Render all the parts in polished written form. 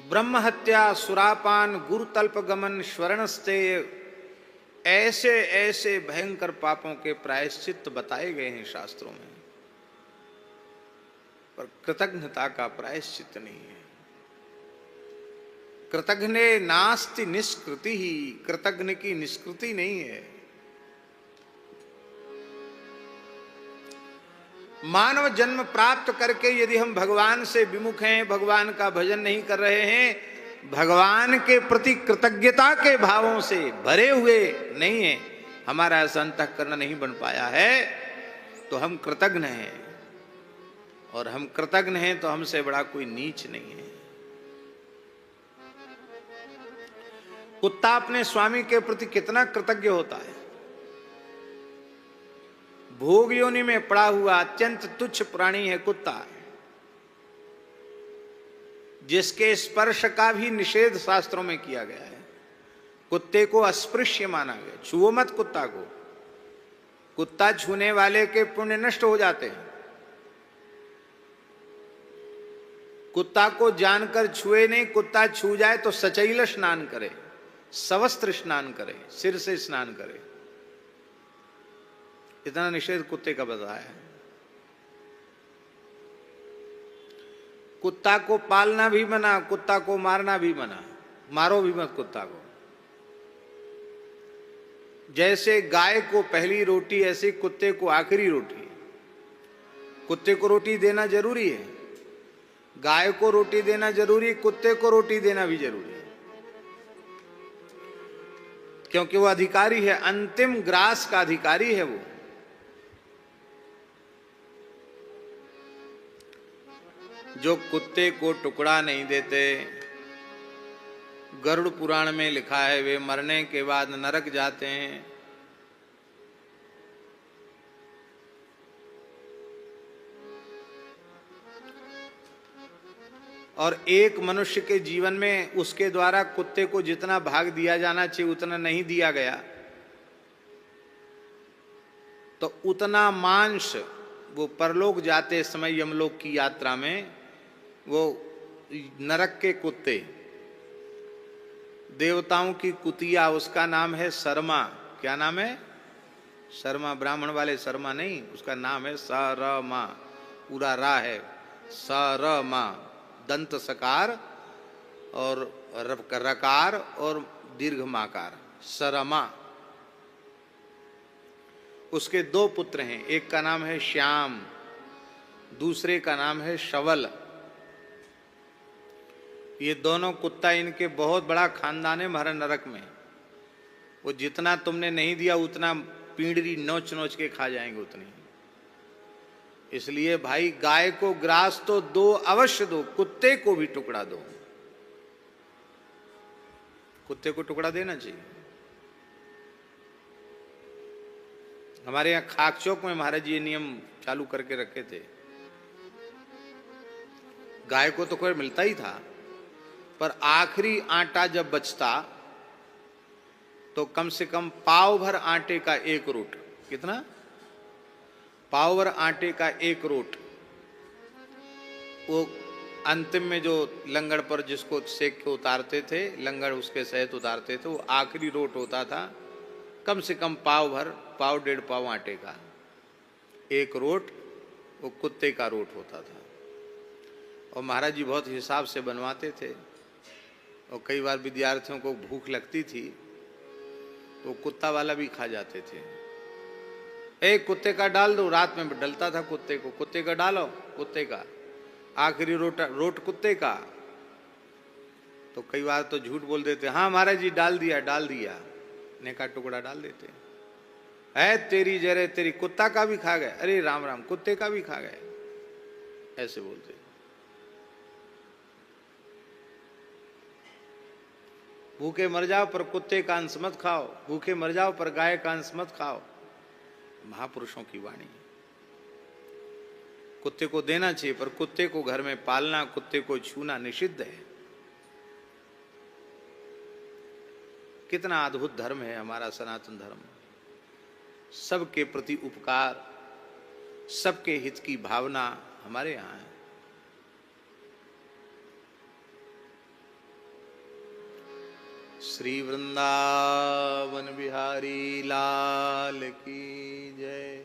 ब्रह्म हत्या, सुरापान, गुरुतल्प गमन, स्वर्णस्ते, ऐसे ऐसे भयंकर पापों के प्रायश्चित बताए गए हैं शास्त्रों में, पर कृतज्ञता का प्रायश्चित नहीं है। कृतघ्ने नास्ति निष्कृति ही, कृतघ्न की निष्कृति नहीं है। मानव जन्म प्राप्त करके यदि हम भगवान से विमुख हैं, भगवान का भजन नहीं कर रहे हैं, भगवान के प्रति कृतज्ञता के भावों से भरे हुए नहीं है, हमारा ऐसा अंतःकरण नहीं बन पाया है, तो हम कृतज्ञ हैं। और हम कृतज्ञ हैं तो हमसे बड़ा कोई नीच नहीं है। कुत्ता अपने स्वामी के प्रति कितना कृतज्ञ होता है। भोग योनि में पड़ा हुआ अत्यंत तुच्छ प्राणी है कुत्ता, जिसके स्पर्श का भी निषेध शास्त्रों में किया गया है। कुत्ते को अस्पृश्य माना गया, छुओ मत कुत्ता को। कुत्ता छूने वाले के पुण्य नष्ट हो जाते हैं। कुत्ता को जानकर छुए नहीं, कुत्ता छू जाए तो सचैल स्नान करे, सवस्त्र स्नान करे, सिर से स्नान करे। इतना निषेध कुत्ते का बताया है। कुत्ता को पालना भी मना, कुत्ता को मारना भी मना। मारो भी मत कुत्ता को। जैसे गाय को पहली रोटी, ऐसे कुत्ते को आखिरी रोटी। कुत्ते को रोटी देना जरूरी है, गाय को रोटी देना जरूरी, कुत्ते को रोटी देना भी जरूरी है, क्योंकि वो अधिकारी है, अंतिम ग्रास का अधिकारी है वो। जो कुत्ते को टुकड़ा नहीं देते, गरुड़ पुराण में लिखा है, वे मरने के बाद नरक जाते हैं। और एक मनुष्य के जीवन में उसके द्वारा कुत्ते को जितना भाग दिया जाना चाहिए उतना नहीं दिया गया, तो उतना मांस वो परलोक जाते समय यमलोक की यात्रा में, वो नरक के कुत्ते, देवताओं की कुतिया, उसका नाम है शर्मा। क्या नाम है? शर्मा। ब्राह्मण वाले शर्मा नहीं, उसका नाम है सरमा। पूरा रा है, सरमा, दंत सकार और रकार और दीर्घ माकार, सरमा। उसके दो पुत्र हैं, एक का नाम है श्याम, दूसरे का नाम है शवल। ये दोनों कुत्ता, इनके बहुत बड़ा खानदान है महाराज नरक में। वो जितना तुमने नहीं दिया उतना पींडरी नोच नोच के खा जाएंगे उतनी। इसलिए भाई गाय को ग्रास तो दो, अवश्य दो, कुत्ते को भी टुकड़ा दो। कुत्ते को टुकड़ा देना चाहिए। हमारे यहाँ खाक चौक में महाराज ये नियम चालू करके रखे थे। गाय को तो कोई मिलता ही था, पर आखिरी आटा जब बचता तो कम से कम पाव भर आटे का एक रोट। कितना? पाव भर आटे का एक रोट। वो अंतिम में जो लंगड़ पर जिसको सेक के उतारते थे, लंगड़ उसके सहित उतारते थे, वो आखिरी रोट होता था। कम से कम पाव भर, पाव डेढ़ पाव आटे का एक रोट, वो कुत्ते का रोट होता था। और महाराज जी बहुत हिसाब से बनवाते थे। और कई बार विद्यार्थियों को भूख लगती थी तो कुत्ता वाला भी खा जाते थे। एक कुत्ते का डाल दो, रात में डलता था कुत्ते को, कुत्ते का डालो, कुत्ते का आखिरी रोट कुत्ते का। तो कई बार तो झूठ बोल देते, हाँ महाराज जी डाल दिया डाल दिया, ने का टुकड़ा डाल देते। है तेरी जरे तेरी, कुत्ता का भी खा गए, अरे राम राम, कुत्ते का भी खा गए, ऐसे बोलते। भूखे मर जाओ पर कुत्ते का अंश मत खाओ, भूखे मर जाओ पर गाय का अंश मत खाओ। महापुरुषों की वाणी। कुत्ते को देना चाहिए, पर कुत्ते को घर में पालना, कुत्ते को छूना निषिद्ध है। कितना अद्भुत धर्म है हमारा सनातन धर्म। सबके प्रति उपकार, सबके हित की भावना हमारे यहाँ है। श्री वृंदावन बिहारी लाल की जय।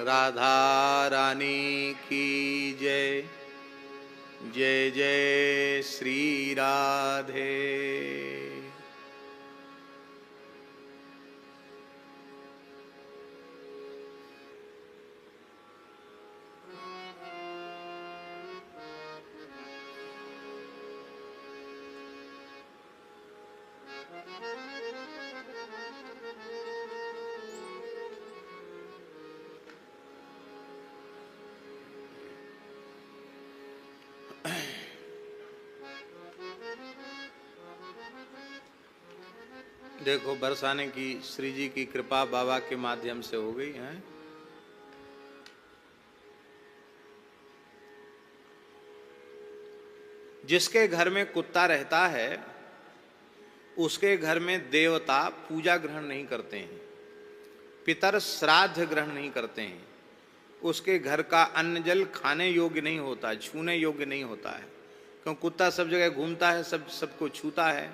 राधा रानी की जय। जय जय श्री राधे। देखो बरसाने की श्री जी की कृपा बाबा के माध्यम से हो गई है। जिसके घर में कुत्ता रहता है उसके घर में देवता पूजा ग्रहण नहीं करते हैं, पितर श्राद्ध ग्रहण नहीं करते हैं, उसके घर का अन्न जल खाने योग्य नहीं होता, छूने योग्य नहीं होता है। क्यों? कुत्ता सब जगह घूमता है, सबको छूता है,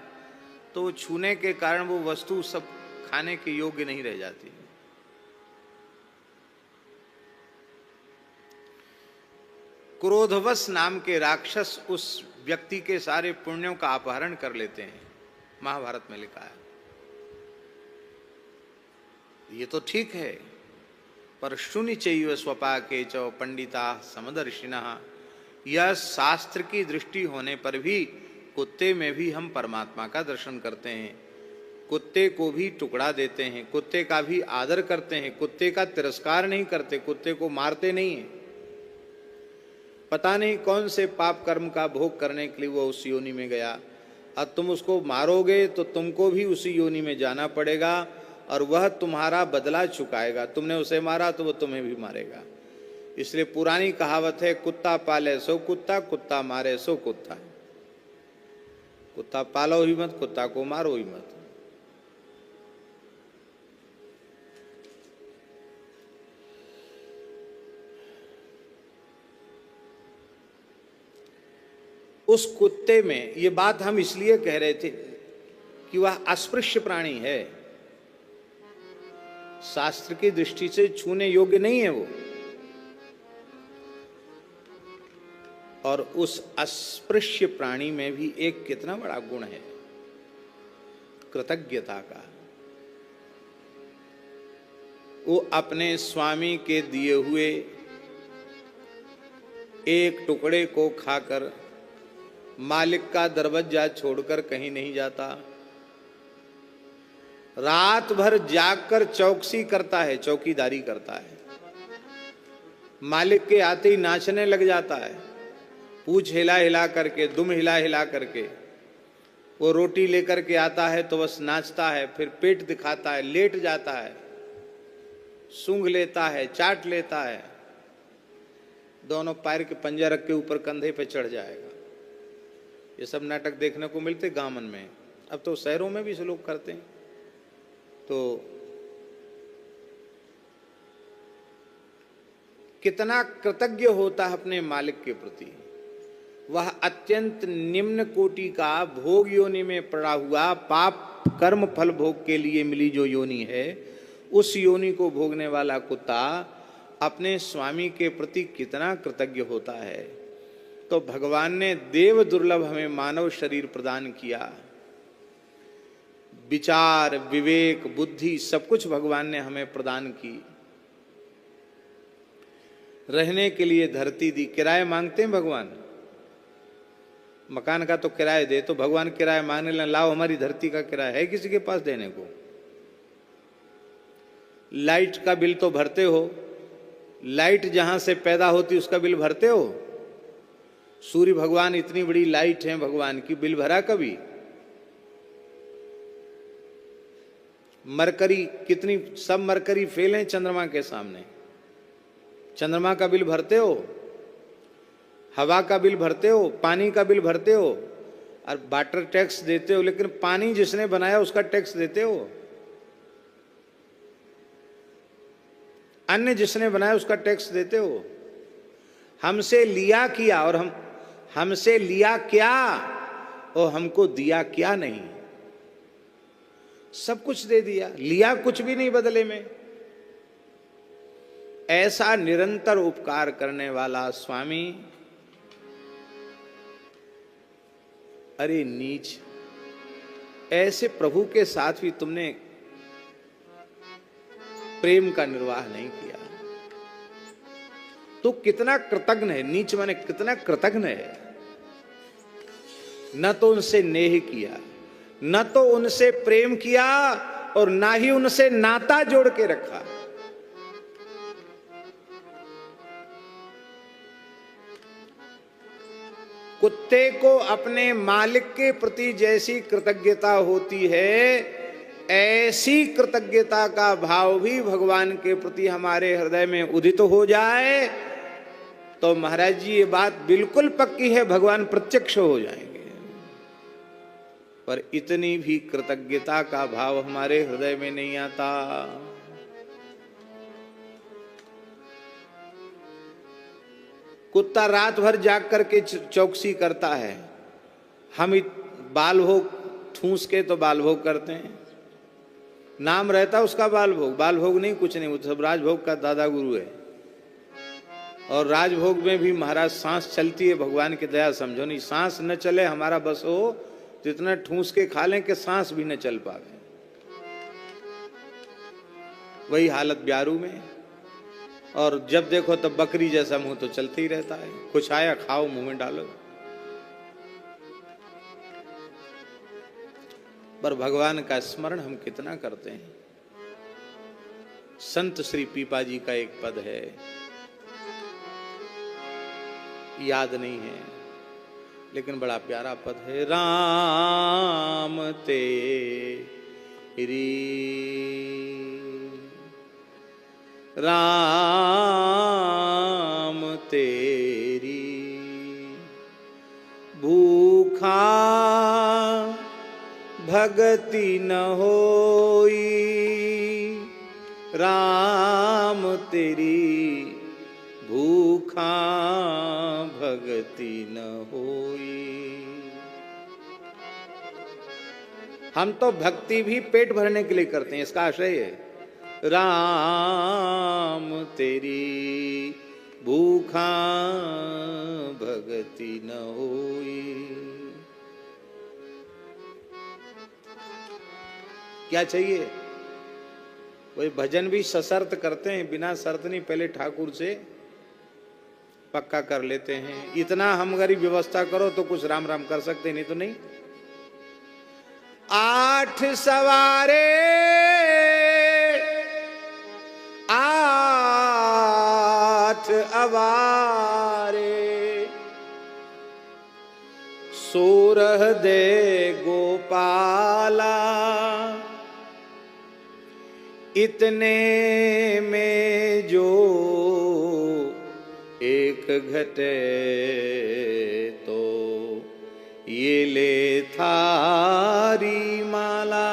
तो वो छूने के कारण वो वस्तु सब खाने के योग्य नहीं रह जाती। क्रोधवश नाम के राक्षस उस व्यक्ति के सारे पुण्यों का अपहरण कर लेते हैं, महाभारत में लिखा है। ये तो ठीक है, पर शुनि चैव स्वपाके च पंडिता समदर्शिनः, यह शास्त्र की दृष्टि होने पर भी कुत्ते में भी हम परमात्मा का दर्शन करते हैं, कुत्ते को भी टुकड़ा देते हैं, कुत्ते का भी आदर करते हैं, कुत्ते का तिरस्कार नहीं करते, कुत्ते को मारते नहीं हैं। पता नहीं कौन से पाप कर्म का भोग करने के लिए वो उस योनि में गया, अब तुम उसको मारोगे तो तुमको भी उसी योनि में जाना पड़ेगा और वह तुम्हारा बदला चुकाएगा। तुमने उसे मारा तो वो तुम्हें भी मारेगा। इसलिए पुरानी कहावत है, कुत्ता पाले सो कुत्ता, कुत्ता मारे सो कुत्ता। कुत्ता पालो ही मत, कुत्ता को मारो ही मत। उस कुत्ते में, ये बात हम इसलिए कह रहे थे कि वह अस्पृश्य प्राणी है, शास्त्र की दृष्टि से छूने योग्य नहीं है वो। और उस अस्पृश्य प्राणी में भी एक कितना बड़ा गुण है, कृतज्ञता का। वो अपने स्वामी के दिए हुए एक टुकड़े को खाकर मालिक का दरवाजा छोड़कर कहीं नहीं जाता, रात भर जागकर चौकसी करता है, चौकीदारी करता है, मालिक के आते ही नाचने लग जाता है, पूंछ हिला हिला करके, दुम हिला हिला करके। वो रोटी लेकर के आता है तो बस नाचता है, फिर पेट दिखाता है, लेट जाता है, सूंघ लेता है, चाट लेता है, दोनों पैर के पंजा रख के ऊपर कंधे पे चढ़ जाएगा। ये सब नाटक देखने को मिलते गांवन में, अब तो शहरों में भी इसे लोग करते हैं। तो कितना कृतज्ञ होता है अपने मालिक के प्रति। वह अत्यंत निम्न कोटि का भोग योनि में पड़ा हुआ, पाप कर्म फल भोग के लिए मिली जो योनि है, उस योनि को भोगने वाला कुत्ता अपने स्वामी के प्रति कितना कृतज्ञ होता है। तो भगवान ने देव दुर्लभ हमें मानव शरीर प्रदान किया, विचार, विवेक, बुद्धि सब कुछ भगवान ने हमें प्रदान की, रहने के लिए धरती दी। किराए मांगते हैं भगवान, मकान का तो किराया दे, तो भगवान किराया मांगने लगे, लाओ हमारी धरती का किराया है किसी के पास देने को? लाइट का बिल तो भरते हो, लाइट जहां से पैदा होती उसका बिल भरते हो? सूर्य भगवान इतनी बड़ी लाइट है भगवान की, बिल भरा कभी? मरकरी कितनी, सब मरकरी फेल हैं चंद्रमा के सामने, चंद्रमा का बिल भरते हो? हवा का बिल भरते हो? पानी का बिल भरते हो? और वाटर टैक्स देते हो, लेकिन पानी जिसने बनाया उसका टैक्स देते हो? अन्न जिसने बनाया उसका टैक्स देते हो? हमसे लिया किया और हमसे लिया क्या और हमको दिया क्या नहीं। सब कुछ दे दिया, लिया कुछ भी नहीं बदले में। ऐसा निरंतर उपकार करने वाला स्वामी, अरे नीच, ऐसे प्रभु के साथ भी तुमने प्रेम का निर्वाह नहीं किया। तो कितना कृतज्ञ है, नीच माने कितना कृतज्ञ है। न तो उनसे नेह किया, न तो उनसे प्रेम किया, और ना ही उनसे नाता जोड़ के रखा। कुत्ते को अपने मालिक के प्रति जैसी कृतज्ञता होती है, ऐसी कृतज्ञता का भाव भी भगवान के प्रति हमारे हृदय में उदित हो जाए तो महाराज जी ये बात बिल्कुल पक्की है, भगवान प्रत्यक्ष हो जाएंगे। पर इतनी भी कृतज्ञता का भाव हमारे हृदय में नहीं आता। कुत्ता रात भर जाग करके चौकसी करता है, हम बाल भोग ठूस के तो बाल भोग करते हैं। नाम रहता उसका बाल भोग नहीं, कुछ नहीं, वो सब राजभोग का दादा गुरु है। और राजभोग में भी महाराज सांस चलती है, भगवान की दया समझो नहीं। सांस न चले हमारा बस हो तो इतना ठूस के खा लें कि सांस भी न चल पावे। वही हालत ब्यारू में। और जब देखो तब बकरी जैसा मुंह तो चलते ही रहता है, कुछ आया खाओ मुंह में डालो। पर भगवान का स्मरण हम कितना करते हैं। संत श्री पीपा जी का एक पद है, याद नहीं है लेकिन बड़ा प्यारा पद है। राम तेरी, राम तेरी भूखा भगति न होई, राम तेरी भूखा भगति न होई। हम तो भक्ति भी पेट भरने के लिए करते हैं, इसका आशय है। राम तेरी भूखा भगति न होई। क्या चाहिए? वही भजन भी सशर्त करते हैं, बिना शर्त नहीं, पहले ठाकुर से पक्का कर लेते हैं। इतना हम गरीब व्यवस्था करो तो कुछ राम राम कर सकते, नहीं तो नहीं। 8 सवारे 8 अवारे, 16 दे गोपाला, इतने में जो एक घटे तो ये ले थारी माला।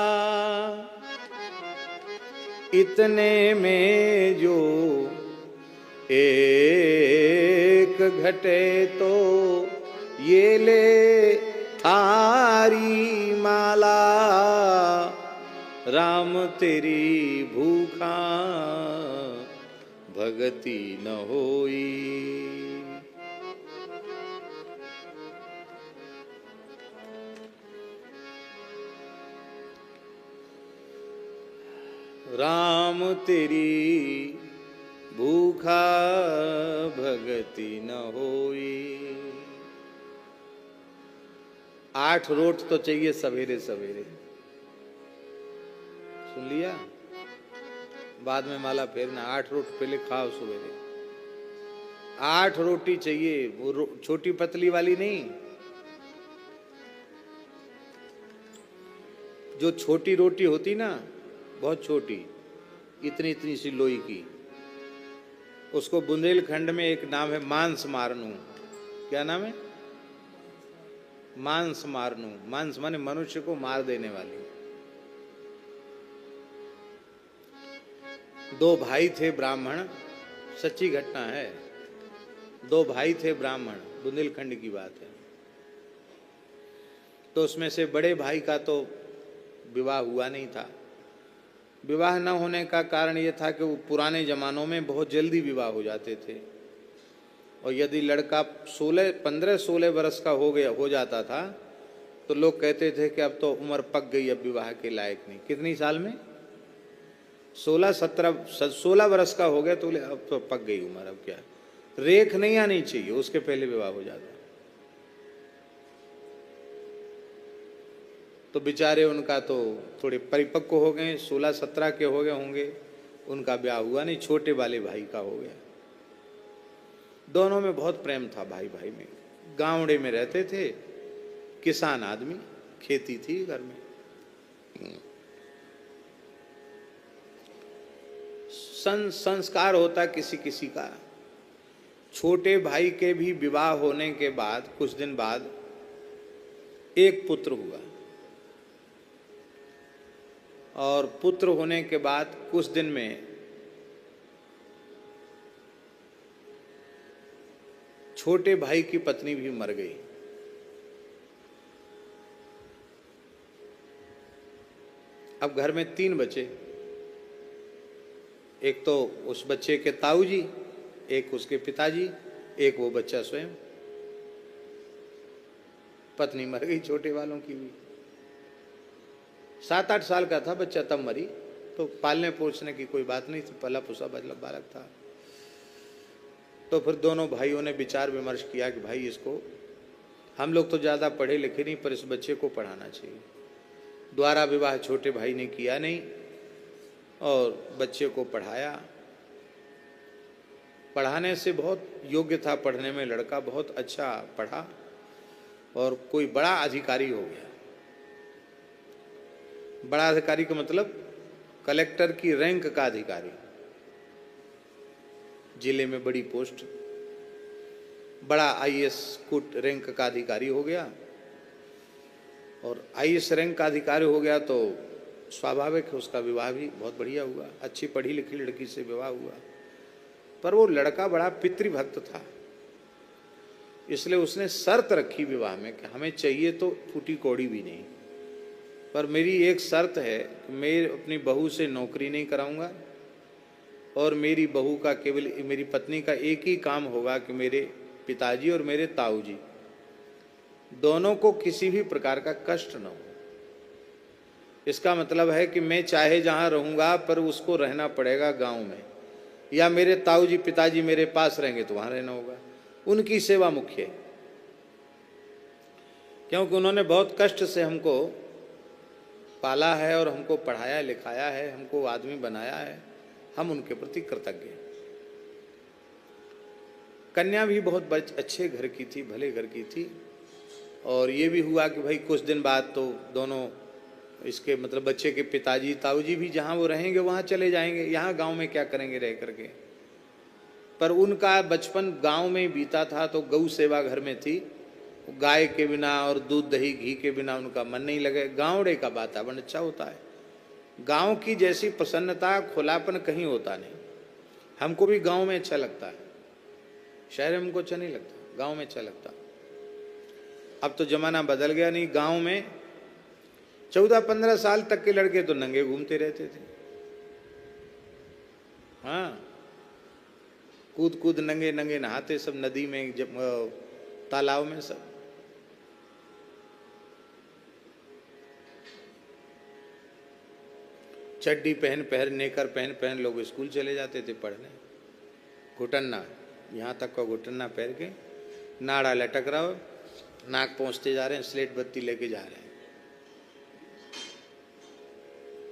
इतने में जो एक घटे तो ये ले थारी माला। राम तेरी भूखा भगति न होई। राम तेरी भूखा भगति न होई। 8 रोट तो चाहिए सवेरे सवेरे, सुन लिया? बाद में माला फेरना। 8 रोट पहले खाओ सवेरे। 8 रोटी चाहिए, वो छोटी पतली वाली नहीं, जो छोटी रोटी होती ना, बहुत छोटी, इतनी इतनी सी लोई की, उसको बुंदेलखंड में एक नाम है मांस मारनू। क्या नाम है? मांस मारनू। मांस माने मनुष्य को मार देने वाली। 2 भाई थे ब्राह्मण, सच्ची घटना है। 2 भाई थे ब्राह्मण, बुंदेलखंड की बात है। तो उसमें से बड़े भाई का तो विवाह हुआ नहीं था। विवाह न होने का कारण ये था कि वो पुराने ज़मानों में बहुत जल्दी विवाह हो जाते थे, और यदि लड़का 15-16 वर्ष का हो जाता था तो लोग कहते थे कि अब तो उम्र पक गई, अब विवाह के लायक नहीं। कितनी साल में? 16 वर्ष का हो गया तो बोले अब तो पक गई उम्र, अब क्या, रेख नहीं आनी चाहिए, उसके पहले विवाह हो जाता। तो बेचारे उनका तो थोड़े परिपक्व हो गए, 16-17 के हो गए होंगे, उनका ब्याह हुआ नहीं, छोटे वाले भाई का हो गया। दोनों में बहुत प्रेम था, भाई भाई में। गांवड़े में रहते थे, किसान आदमी, खेती थी घर में। संस्कार होता किसी किसी का। छोटे भाई के भी विवाह होने के बाद कुछ दिन बाद एक पुत्र हुआ, और पुत्र होने के बाद कुछ दिन में छोटे भाई की पत्नी भी मर गई। अब घर में 3 बच्चे, एक तो उस बच्चे के ताऊ जी, एक उसके पिताजी, एक वो बच्चा स्वयं। पत्नी मर गई छोटे वालों की भी। 7-8 साल का था बच्चा तब मरी, तो पालने पोसने की कोई बात नहीं थी, पला पुसा बालक था। तो फिर दोनों भाइयों ने विचार विमर्श किया कि भाई इसको, हम लोग तो ज़्यादा पढ़े लिखे नहीं, पर इस बच्चे को पढ़ाना चाहिए। द्वारा विवाह छोटे भाई ने किया नहीं और बच्चे को पढ़ाया। पढ़ाने से बहुत योग्य था पढ़ने में, लड़का बहुत अच्छा पढ़ा और कोई बड़ा अधिकारी हो गया। बड़ा अधिकारी का मतलब कलेक्टर की रैंक का अधिकारी, जिले में बड़ी पोस्ट, बड़ा आईएएस कुट रैंक का अधिकारी हो गया। और आईएएस रैंक का अधिकारी हो गया तो स्वाभाविक है उसका विवाह भी बहुत बढ़िया हुआ, अच्छी पढ़ी लिखी लड़की से विवाह हुआ। पर वो लड़का बड़ा पितृभक्त था, इसलिए उसने शर्त रखी विवाह में कि हमें चाहिए तो फूटी कौड़ी भी नहीं, पर मेरी एक शर्त है कि मैं अपनी बहू से नौकरी नहीं कराऊंगा, और मेरी बहू का केवल, मेरी पत्नी का एक ही काम होगा कि मेरे पिताजी और मेरे ताऊ जी दोनों को किसी भी प्रकार का कष्ट न हो। इसका मतलब है कि मैं चाहे जहाँ रहूँगा पर उसको रहना पड़ेगा गांव में, या मेरे ताऊ जी पिताजी मेरे पास रहेंगे तो वहाँ रहना होगा। उनकी सेवा मुख्य है, क्योंकि उन्होंने बहुत कष्ट से हमको पाला है और हमको पढ़ाया लिखाया है, हमको आदमी बनाया है, हम उनके प्रति कृतज्ञ हैं। कन्या भी बहुत अच्छे घर की थी, भले घर की थी। और ये भी हुआ कि भाई कुछ दिन बाद तो दोनों, इसके मतलब बच्चे के पिताजी ताऊ जी भी जहाँ वो रहेंगे वहाँ चले जाएंगे, यहाँ गांव में क्या करेंगे रह करके। पर उनका बचपन गांव में बीता था, तो गौ सेवा घर में थी, गाय के बिना और दूध दही घी के बिना उनका मन नहीं लगे। गाँवड़े का वातावरण अच्छा होता है, गांव की जैसी प्रसन्नता खुलापन कहीं होता नहीं। हमको भी गांव में अच्छा लगता है, शहर में हमको अच्छा नहीं लगता, गांव में अच्छा लगता। अब तो जमाना बदल गया, नहीं गांव में 14-15 साल तक के लड़के तो नंगे घूमते रहते थे। हाँ, कूद कूद नंगे नंगे नहाते सब, नदी में तालाब में सब। चड्डी पहन नेकर पहन लोग स्कूल चले जाते थे पढ़ने। घुटन्ना, यहाँ तक का घुटन्ना पहन के, नाड़ा लटक रहा हो, नाक पहुँचते जा रहे हैं, स्लेट बत्ती लेके जा रहे हैं।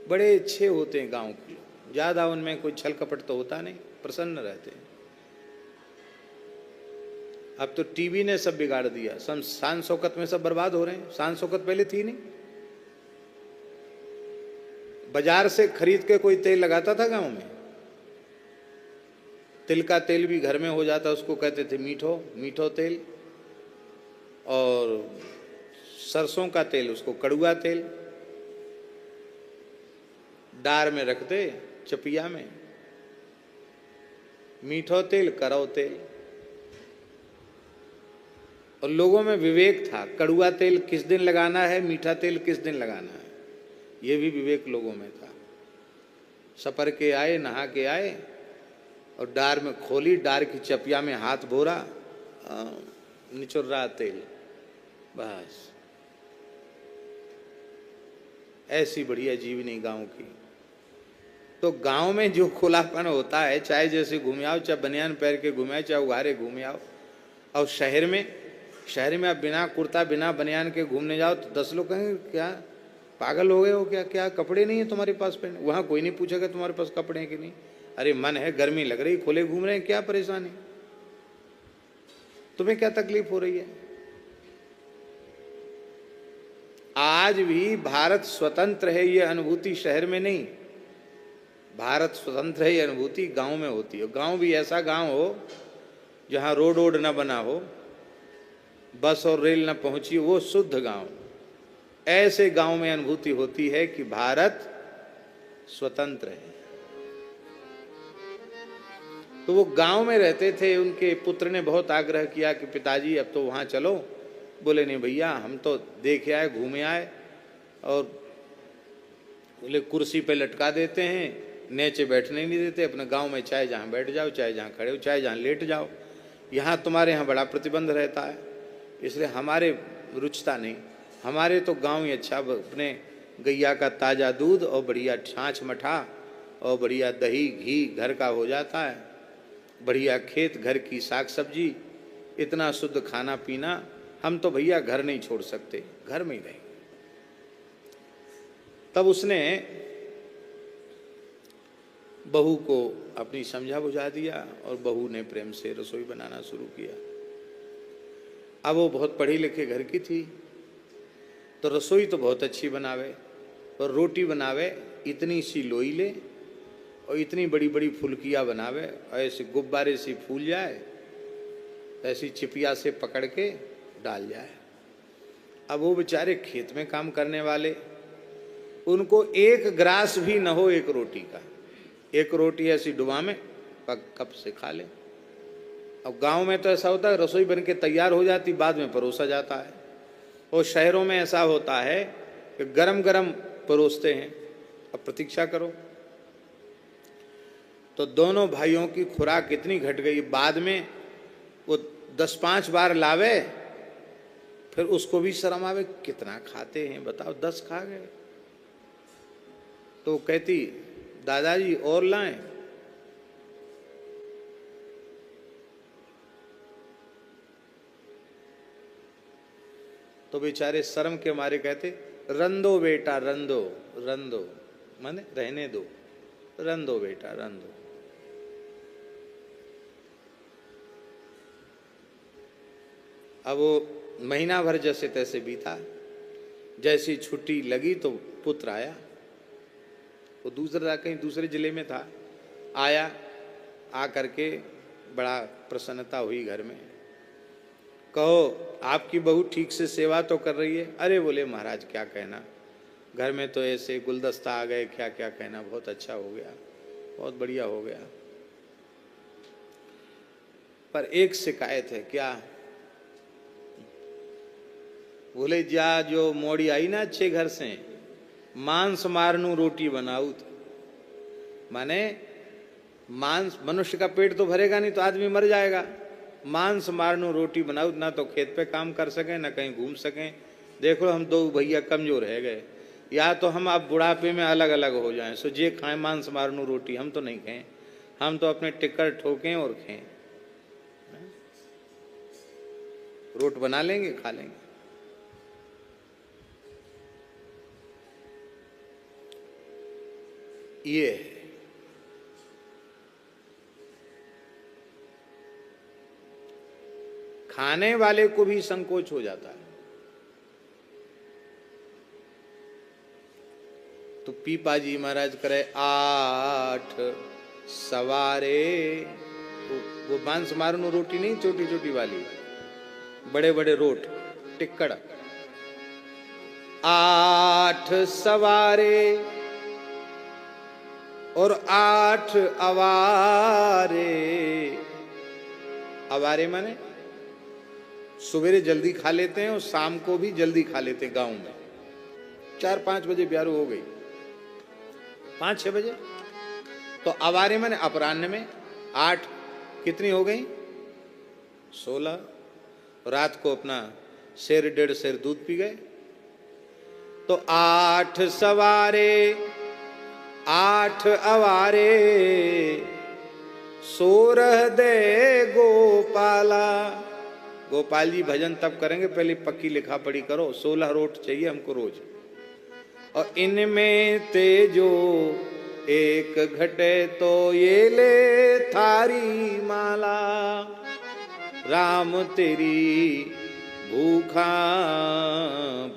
बड़े अच्छे होते हैं गांव के लोग, ज़्यादा उनमें कोई छल कपट तो होता नहीं, प्रसन्न रहते हैं। अब तो टीवी ने सब बिगाड़ दिया, सब शान शौकत में सब बर्बाद हो रहे हैं। शान शौकत पहले थी नहीं, बाजार से खरीद के कोई तेल लगाता था गांव में, तिल का तेल भी घर में हो जाता, उसको कहते थे मीठो तेल, और सरसों का तेल उसको कड़ुआ तेल, डार में रखते चपिया में, मीठो तेल करौ तेल। और लोगों में विवेक था, कड़ुआ तेल किस दिन लगाना है, मीठा तेल किस दिन लगाना है। ये भी विवेक लोगों में था। सपर के आए, नहा के आए और डार में खोली, डार की चपिया में हाथ भोरा, निचुर रहा तेल, बस। ऐसी बढ़िया जीवनी गांव की। तो गांव में जो खुलापन होता है, चाहे जैसे घूम आओ, चाहे बनियान पहन के घूम आओ, चाहे उघारे घूम आओ। और शहर में आप बिना कुर्ता बिना बनियान के घूमने जाओ तो 10 लोग कहेंगे क्या पागल हो गए हो क्या, क्या कपड़े नहीं है तुम्हारे पास पहने? वहां कोई नहीं पूछेगा तुम्हारे पास कपड़े हैं कि नहीं। अरे मन है, गर्मी लग रही, खुले घूम रहे हैं, क्या परेशानी, तुम्हें क्या तकलीफ हो रही है? आज भी भारत स्वतंत्र है, ये अनुभूति शहर में नहीं। भारत स्वतंत्र है, ये अनुभूति गांव में होती है। गांव भी ऐसा गांव हो जहां रोड वोड न बना हो, बस और रेल न पहुंची, वो शुद्ध गांव। ऐसे गांव में अनुभूति होती है कि भारत स्वतंत्र है। तो वो गांव में रहते थे। उनके पुत्र ने बहुत आग्रह किया कि पिताजी अब तो वहां चलो। बोले नहीं भैया, हम तो देखे आए, घूमे आए। और बोले कुर्सी पे लटका देते हैं, नीचे बैठने नहीं देते। अपने गांव में चाहे जहां बैठ जाओ, चाहे जहां खड़े हो, चाहे जहां लेट जाओ। यहाँ तुम्हारे यहाँ बड़ा प्रतिबंध रहता है, इसलिए हमारे रुचता नहीं। हमारे तो गांव ही अच्छा, अपने गैया का ताज़ा दूध और बढ़िया छाछ मठा और बढ़िया दही घी घर का हो जाता है, बढ़िया खेत, घर की साग सब्जी, इतना शुद्ध खाना पीना। हम तो भैया घर नहीं छोड़ सकते, घर में ही रहे। तब उसने बहू को अपनी समझा बुझा दिया और बहू ने प्रेम से रसोई बनाना शुरू किया। अब वो बहुत पढ़ी लिखे घर की थी, तो रसोई तो बहुत अच्छी बनावे, और रोटी बनावे इतनी सी लोई ले और इतनी बड़ी बड़ी फुलकियाँ बनावे, ऐसे गुब्बारे से फूल जाए, ऐसी चिपिया से पकड़ के डाल जाए। अब वो बेचारे खेत में काम करने वाले, उनको एक ग्रास भी न हो एक रोटी का, एक रोटी ऐसी डुबा में कप से खा ले। अब गांव में तो ऐसा होता है रसोई बन के तैयार हो जाती, बाद में परोसा जाता है। और शहरों में ऐसा होता है कि गरम गरम परोसते हैं, अब प्रतीक्षा करो। तो दोनों भाइयों की खुराक इतनी घट गई, बाद में वो 10-5 बार लावे, फिर उसको भी शर्म आवे, कितना खाते हैं बताओ, 10 खा गए। तो कहती दादाजी और लाएं। तो बेचारे शर्म के मारे कहते रंदो बेटा रंदो, रंदो माने रहने दो, रंदो बेटा रंदो। अब वो महीना भर जैसे तैसे बीता। जैसी छुट्टी लगी तो पुत्र आया, वो कहीं दूसरे जिले में था, आया, आ करके बड़ा प्रसन्नता हुई घर में। कहो आपकी बहू ठीक से सेवा तो कर रही है? अरे बोले महाराज क्या कहना, घर में तो ऐसे गुलदस्ता आ गए, क्या क्या कहना, बहुत अच्छा हो गया, बहुत बढ़िया हो गया। पर एक शिकायत है। क्या? बोले जा जो मोड़ी आई ना अच्छे घर से, मांस मारनू रोटी बनाऊ। माने मांस, मनुष्य का पेट तो भरेगा नहीं तो आदमी मर जाएगा। मांस मारनू रोटी बनाऊ, ना तो खेत पे काम कर सकें ना कहीं घूम सकें। देखो हम 2 भैया कमजोर रह गए, या तो हम अब बुढ़ापे में अलग अलग हो जाएं, सो जे खाएं मांस मारनू रोटी, हम तो नहीं खाएं, हम तो अपने टिक्कर ठोकें और खाएं, रोट बना लेंगे खा लेंगे। ये है। खाने वाले को भी संकोच हो जाता है। तो पीपा जी महाराज करे 8 सवारे, वो मांस मारनू रोटी नहीं, छोटी छोटी वाली, बड़े बड़े रोट टिक्कड़। 8 सवारे और 8 अवारे। अवारे माने सवेरे जल्दी खा लेते हैं और शाम को भी जल्दी खा लेते हैं। गांव में 4-5 बजे ब्यारू हो गई, 5-6 बजे। तो अवारे मैंने अपराह्न में 8, कितनी हो गई? 16। रात को अपना 1.5 सेर दूध पी गए। तो 8 सवारे 8 अवारे 16 दे गोपाला। गोपाल जी भजन तब करेंगे, पहले पक्की लिखा पढ़ी करो। 16 रोट चाहिए हमको रोज, और इनमें तेजो एक घटे तो ये ले थारी माला। राम तेरी भूखा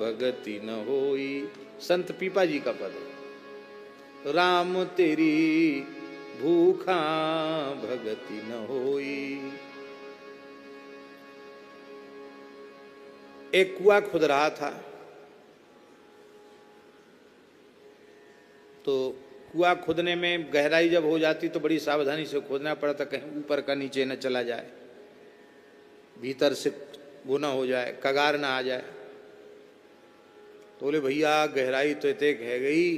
भगति न होई, संत पीपा जी का पद है। राम तेरी भूखा भगति न होई। एक कुआं खुद रहा था, तो कुआं खुदने में गहराई जब हो जाती तो बड़ी सावधानी से खोदना पड़ता, कहीं ऊपर का नीचे न चला जाए, भीतर से वो ना हो जाए, कगार ना आ जाए। तो बोले भैया गहराई तो इतने है गई,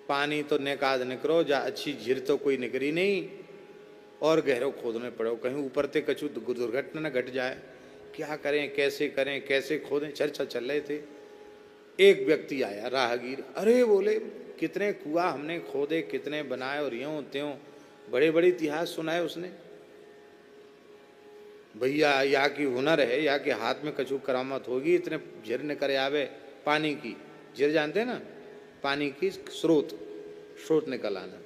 पानी तो निकाद निकरो जा, अच्छी झीर तो कोई निकरी नहीं, और गहरो खोदने पड़ो, कहीं ऊपर ते कछु दुर्घटना न घट जाए। क्या करें, कैसे करें, कैसे खोदें, चर्चा चल रहे थे। एक व्यक्ति आया राहगीर, अरे बोले कितने कुआं हमने खोदे, कितने बनाए, और यूं त्यों बड़े बड़े इतिहास सुनाए उसने। भैया या की हुनर है, या के हाथ में कछु करामत होगी, इतने झिर न करे आवे पानी की। झिर जानते हैं ना, पानी की स्रोत निकल आना।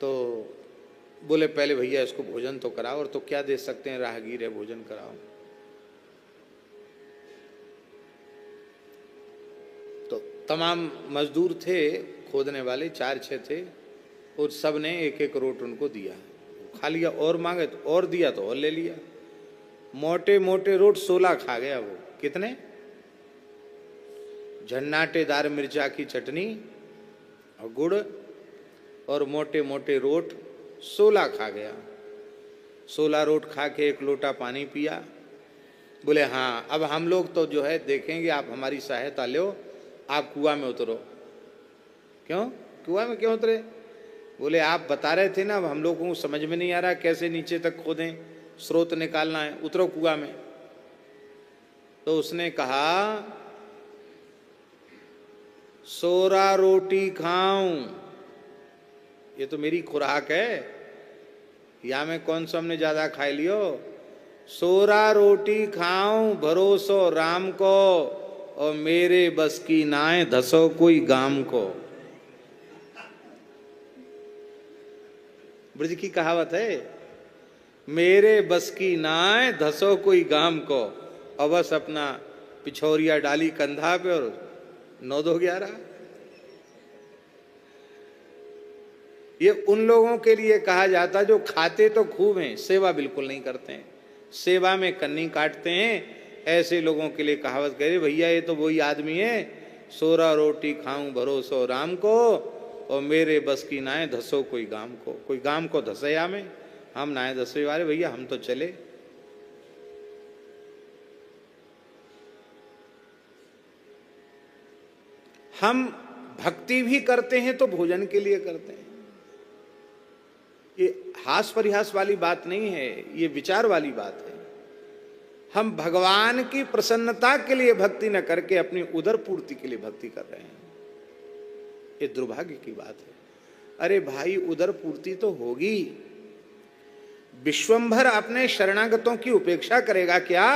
तो बोले पहले भैया इसको भोजन तो कराओ, और तो क्या दे सकते हैं, राहगीर है, भोजन कराओ। तो तमाम मजदूर थे खोदने वाले, 4-6 थे, और सब ने 1-1 रोट उनको दिया। खा लिया, और मांगे तो और दिया, तो और ले लिया। मोटे मोटे रोट 16 खा गया वो। कितने? झन्नाटेदार मिर्चा की चटनी और गुड़ और मोटे मोटे रोट 16 खा गया। 16 रोट खा के 1 लोटा पानी पिया। बोले हाँ अब हम लोग तो जो है देखेंगे, आप हमारी सहायता लो, आप कुआं में उतरो। क्यों? कुआं में क्यों उतरे? बोले आप बता रहे थे ना, अब हम लोगों को समझ में नहीं आ रहा कैसे नीचे तक खोदें, स्रोत निकालना है, उतरो कुआं में। तो उसने कहा 16 रोटी खाऊं, ये तो मेरी खुराक है, या में कौन सा हमने ज्यादा खा लियो। 16 रोटी खाऊं भरोसो राम को, और मेरे बस की नाय धसो कोई गाम को। ब्रज की कहावत है, मेरे बस की नाय धसो कोई गाम को, और बस अपना पिछोरिया डाली कंधा पे और 9-2-11। ये उन लोगों के लिए कहा जाता जो खाते तो खूब हैं, सेवा बिल्कुल नहीं करते हैं, सेवा में कन्नी काटते हैं। ऐसे लोगों के लिए कहावत करे, भैया ये तो वही आदमी है, 16 रोटी खाऊं भरोसो राम को, और मेरे बस की नाय धसो कोई गाम को। कोई गाम को धसया में, हम नाय धसे वाले भैया, हम तो चले। हम भक्ति भी करते हैं तो भोजन के लिए करते हैं। ये हास परिहास वाली बात नहीं है, ये विचार वाली बात है। हम भगवान की प्रसन्नता के लिए भक्ति न करके अपनी उदर पूर्ति के लिए भक्ति कर रहे हैं, ये दुर्भाग्य की बात है। अरे भाई उदर पूर्ति तो होगी, विश्वंभर अपने शरणागतों की उपेक्षा करेगा क्या?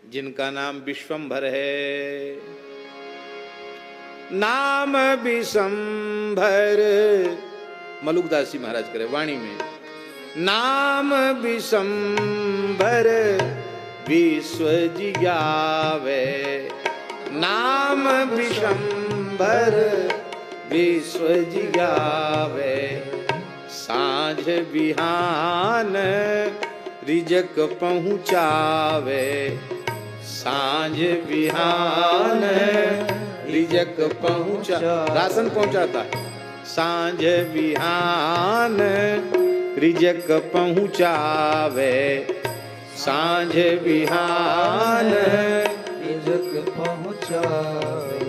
जिनका नाम विश्वंभर है, नाम विश्वंभर, मलुकदास जी महाराज करे वाणी में, नाम विश्वंभर विश्व जिगावे, नाम विश्वंभर विश्व जिगावे, साँझ बिहान रिजक पहुँचावे, साँझ बिहान रिजक पहुँचा, राशन पहुँचाता, साँझ बिहान रिजक पहुँचावे, साँझ बिहान जग पहुँचावे।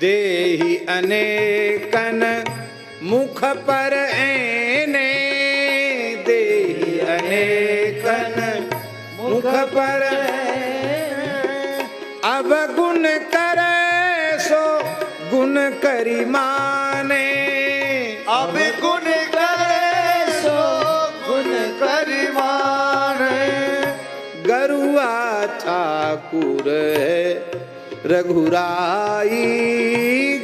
देहि अनेकन मुख पर ऐने, देहि अनेकन मुख पर अब गुण करे सो गुण करी माने, अब गुण करे सो गुण करी माने। गरुआ ठाकुर है रघुराई,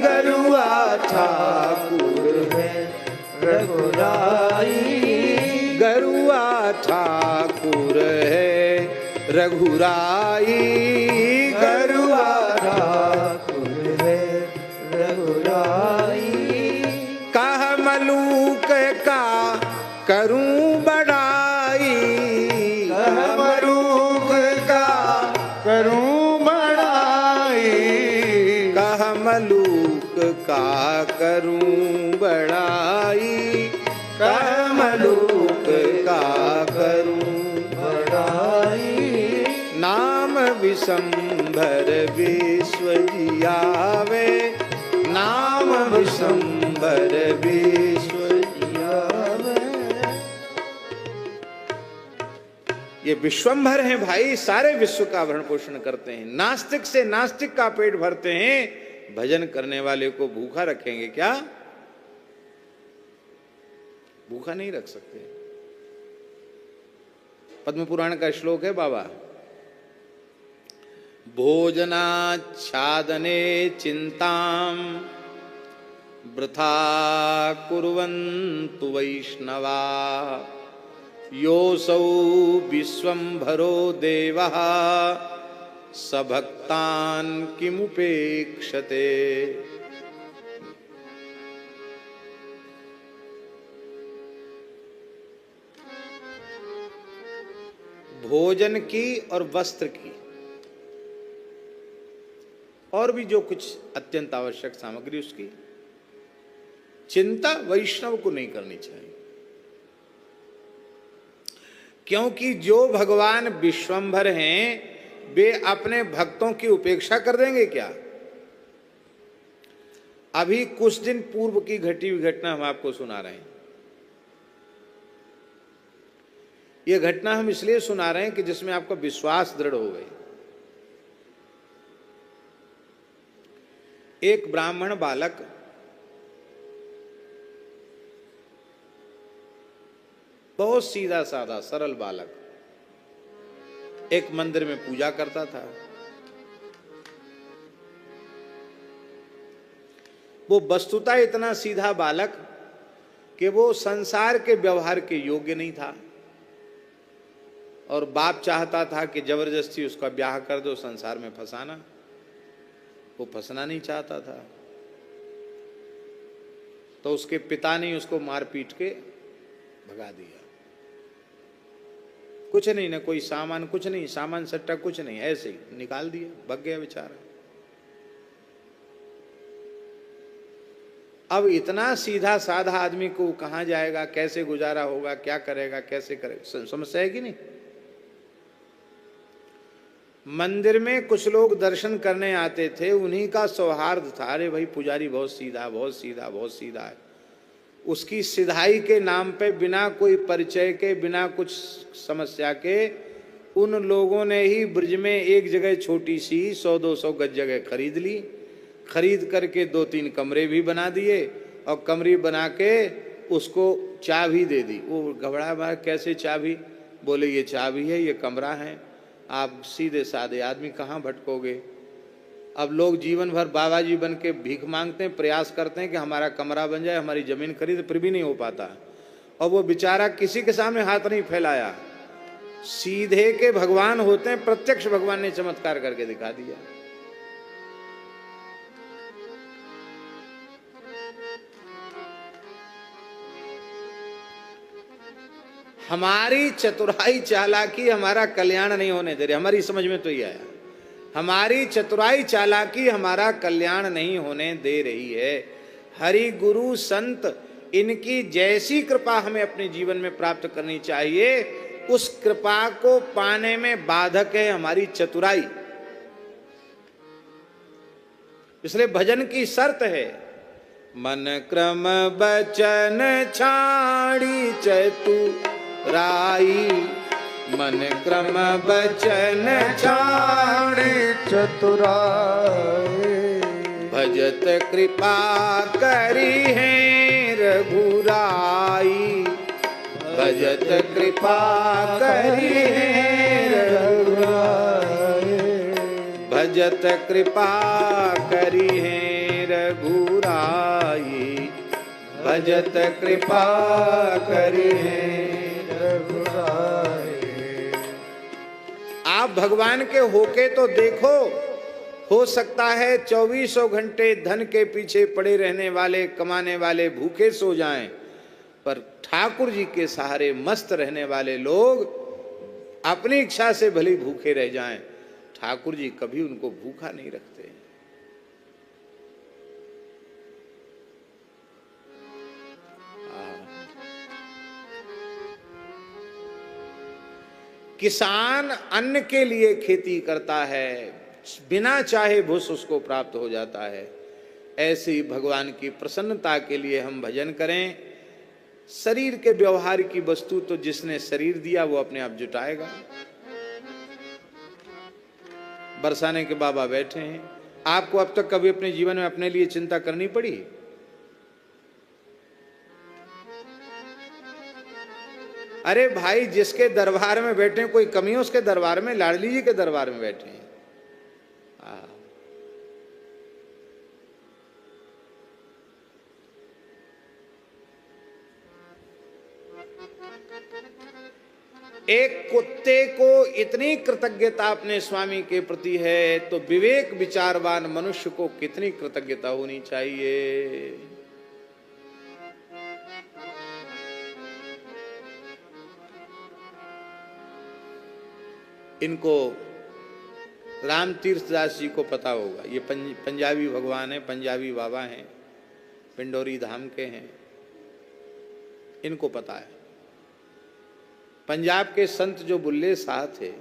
गरुआ ठाकुर है रघुराई। गरुआ ठाकुर है रघुराई, गरुआ ठाकुर है रघुराई। कह मलूक का करूं बड़ाई, कह मलूक का करूं बड़ाई। कह मलूक का करूं बड़ाई, कह मलूक का करूं बड़ाई। नाम विशंभर विश्व जियावे, नाम विशंभर विश्व जियावे। ये विश्वंभर हैं भाई, सारे विश्व का भरण पोषण करते हैं। नास्तिक से नास्तिक का पेट भरते हैं, भजन करने वाले को भूखा रखेंगे क्या? भूखा नहीं रख सकते। पद्म पुराण का श्लोक है बाबा, भोजनाच्छादने चिंताम वृथा कुर्वन्तु वैष्णवा, योऽसौ विश्वंभरो देवः स भक्तान् किमुपेक्षते। भोजन की और वस्त्र की और भी जो कुछ अत्यंत आवश्यक सामग्री, उसकी चिंता वैष्णव को नहीं करनी चाहिए, क्योंकि जो भगवान विश्वंभर हैं वे अपने भक्तों की उपेक्षा कर देंगे क्या? अभी कुछ दिन पूर्व की घटी हुई घटना हम आपको सुना रहे हैं। यह घटना हम इसलिए सुना रहे हैं कि जिसमें आपका विश्वास दृढ़ हो गए। एक ब्राह्मण बालक बहुत सीधा साधा सरल बालक एक मंदिर में पूजा करता था। वो वस्तुतः इतना सीधा बालक कि वो संसार के व्यवहार के योग्य नहीं था, और बाप चाहता था कि जबरदस्ती उसका ब्याह कर दो, संसार में फंसाना। वो फंसना नहीं चाहता था, तो उसके पिता ने उसको मार पीट के भगा दिया। कुछ नहीं, ना कोई सामान, कुछ नहीं, सामान सट्टा कुछ नहीं, ऐसे ही निकाल दिया, भग गया बेचारा। अब इतना सीधा साधा आदमी को कहां जाएगा, कैसे गुजारा होगा, क्या करेगा, कैसे करेगा, समस्या है कि नहीं? मंदिर में कुछ लोग दर्शन करने आते थे, उन्हीं का सौहार्द था। अरे भाई पुजारी बहुत सीधा, बहुत सीधा, बहुत सीधा है। उसकी सिधाई के नाम पे बिना कोई परिचय के, बिना कुछ समस्या के, उन लोगों ने ही ब्रज में एक जगह छोटी सी 100-200 गज जगह खरीद ली। खरीद करके 2-3 कमरे भी बना दिए, और कमरे बना के उसको चाबी दे दी। वो घबरा मारा, कैसे चाबी? बोले ये चाबी है, ये कमरा है, आप सीधे साधे आदमी कहाँ भटकोगे। अब लोग जीवन भर बाबा जी बन के भीख मांगते हैं, प्रयास करते हैं कि हमारा कमरा बन जाए, हमारी जमीन खरीद, फिर भी नहीं हो पाता। और वो बेचारा किसी के सामने हाथ नहीं फैलाया। सीधे के भगवान होते हैं, प्रत्यक्ष भगवान ने चमत्कार करके दिखा दिया। हमारी चतुराई चालाकी हमारा कल्याण नहीं होने दे रही। हमारी समझ में तो ये आया, हमारी चतुराई चालाकी हमारा कल्याण नहीं होने दे रही है। हरि गुरु संत इनकी जैसी कृपा हमें अपने जीवन में प्राप्त करनी चाहिए, उस कृपा को पाने में बाधक है हमारी चतुराई। इसलिए भजन की शर्त है, मन क्रम बचन छाड़ी चतुराई, मन क्रम बचन छाड़ी चतुराई, भजत कृपा करी है रघुराई, भजत कृपा करी है रघुराई, भजत कृपा करी है रघुराई, भजत कृपा करी है रघुराई। आप भगवान के होके तो देखो, हो सकता है 2400 घंटे धन के पीछे पड़े रहने वाले, कमाने वाले भूखे सो जाएं, पर ठाकुर जी के सहारे मस्त रहने वाले लोग अपनी इच्छा से भली भूखे रह जाएं, ठाकुर जी कभी उनको भूखा नहीं रखते। किसान अन्न के लिए खेती करता है, बिना चाहे भूस उसको प्राप्त हो जाता है। ऐसी भगवान की प्रसन्नता के लिए हम भजन करें। शरीर के व्यवहार की वस्तु तो जिसने शरीर दिया वो अपने आप जुटाएगा। बरसाने के बाबा बैठे हैं। आपको अब तक कभी अपने जीवन में अपने लिए चिंता करनी पड़ी? अरे भाई, जिसके दरबार में बैठे कोई कमी है उसके दरबार में? लाडली जी के दरबार में बैठे हैं। एक कुत्ते को इतनी कृतज्ञता अपने स्वामी के प्रति है, तो विवेक विचारवान मनुष्य को कितनी कृतज्ञता होनी चाहिए। इनको राम तीर्थदास जी को पता होगा। ये पंजाबी भगवान है, पंजाबी बाबा हैं, पिंडोरी धाम के हैं, इनको पता है। पंजाब के संत जो बुल्ले शाह थे,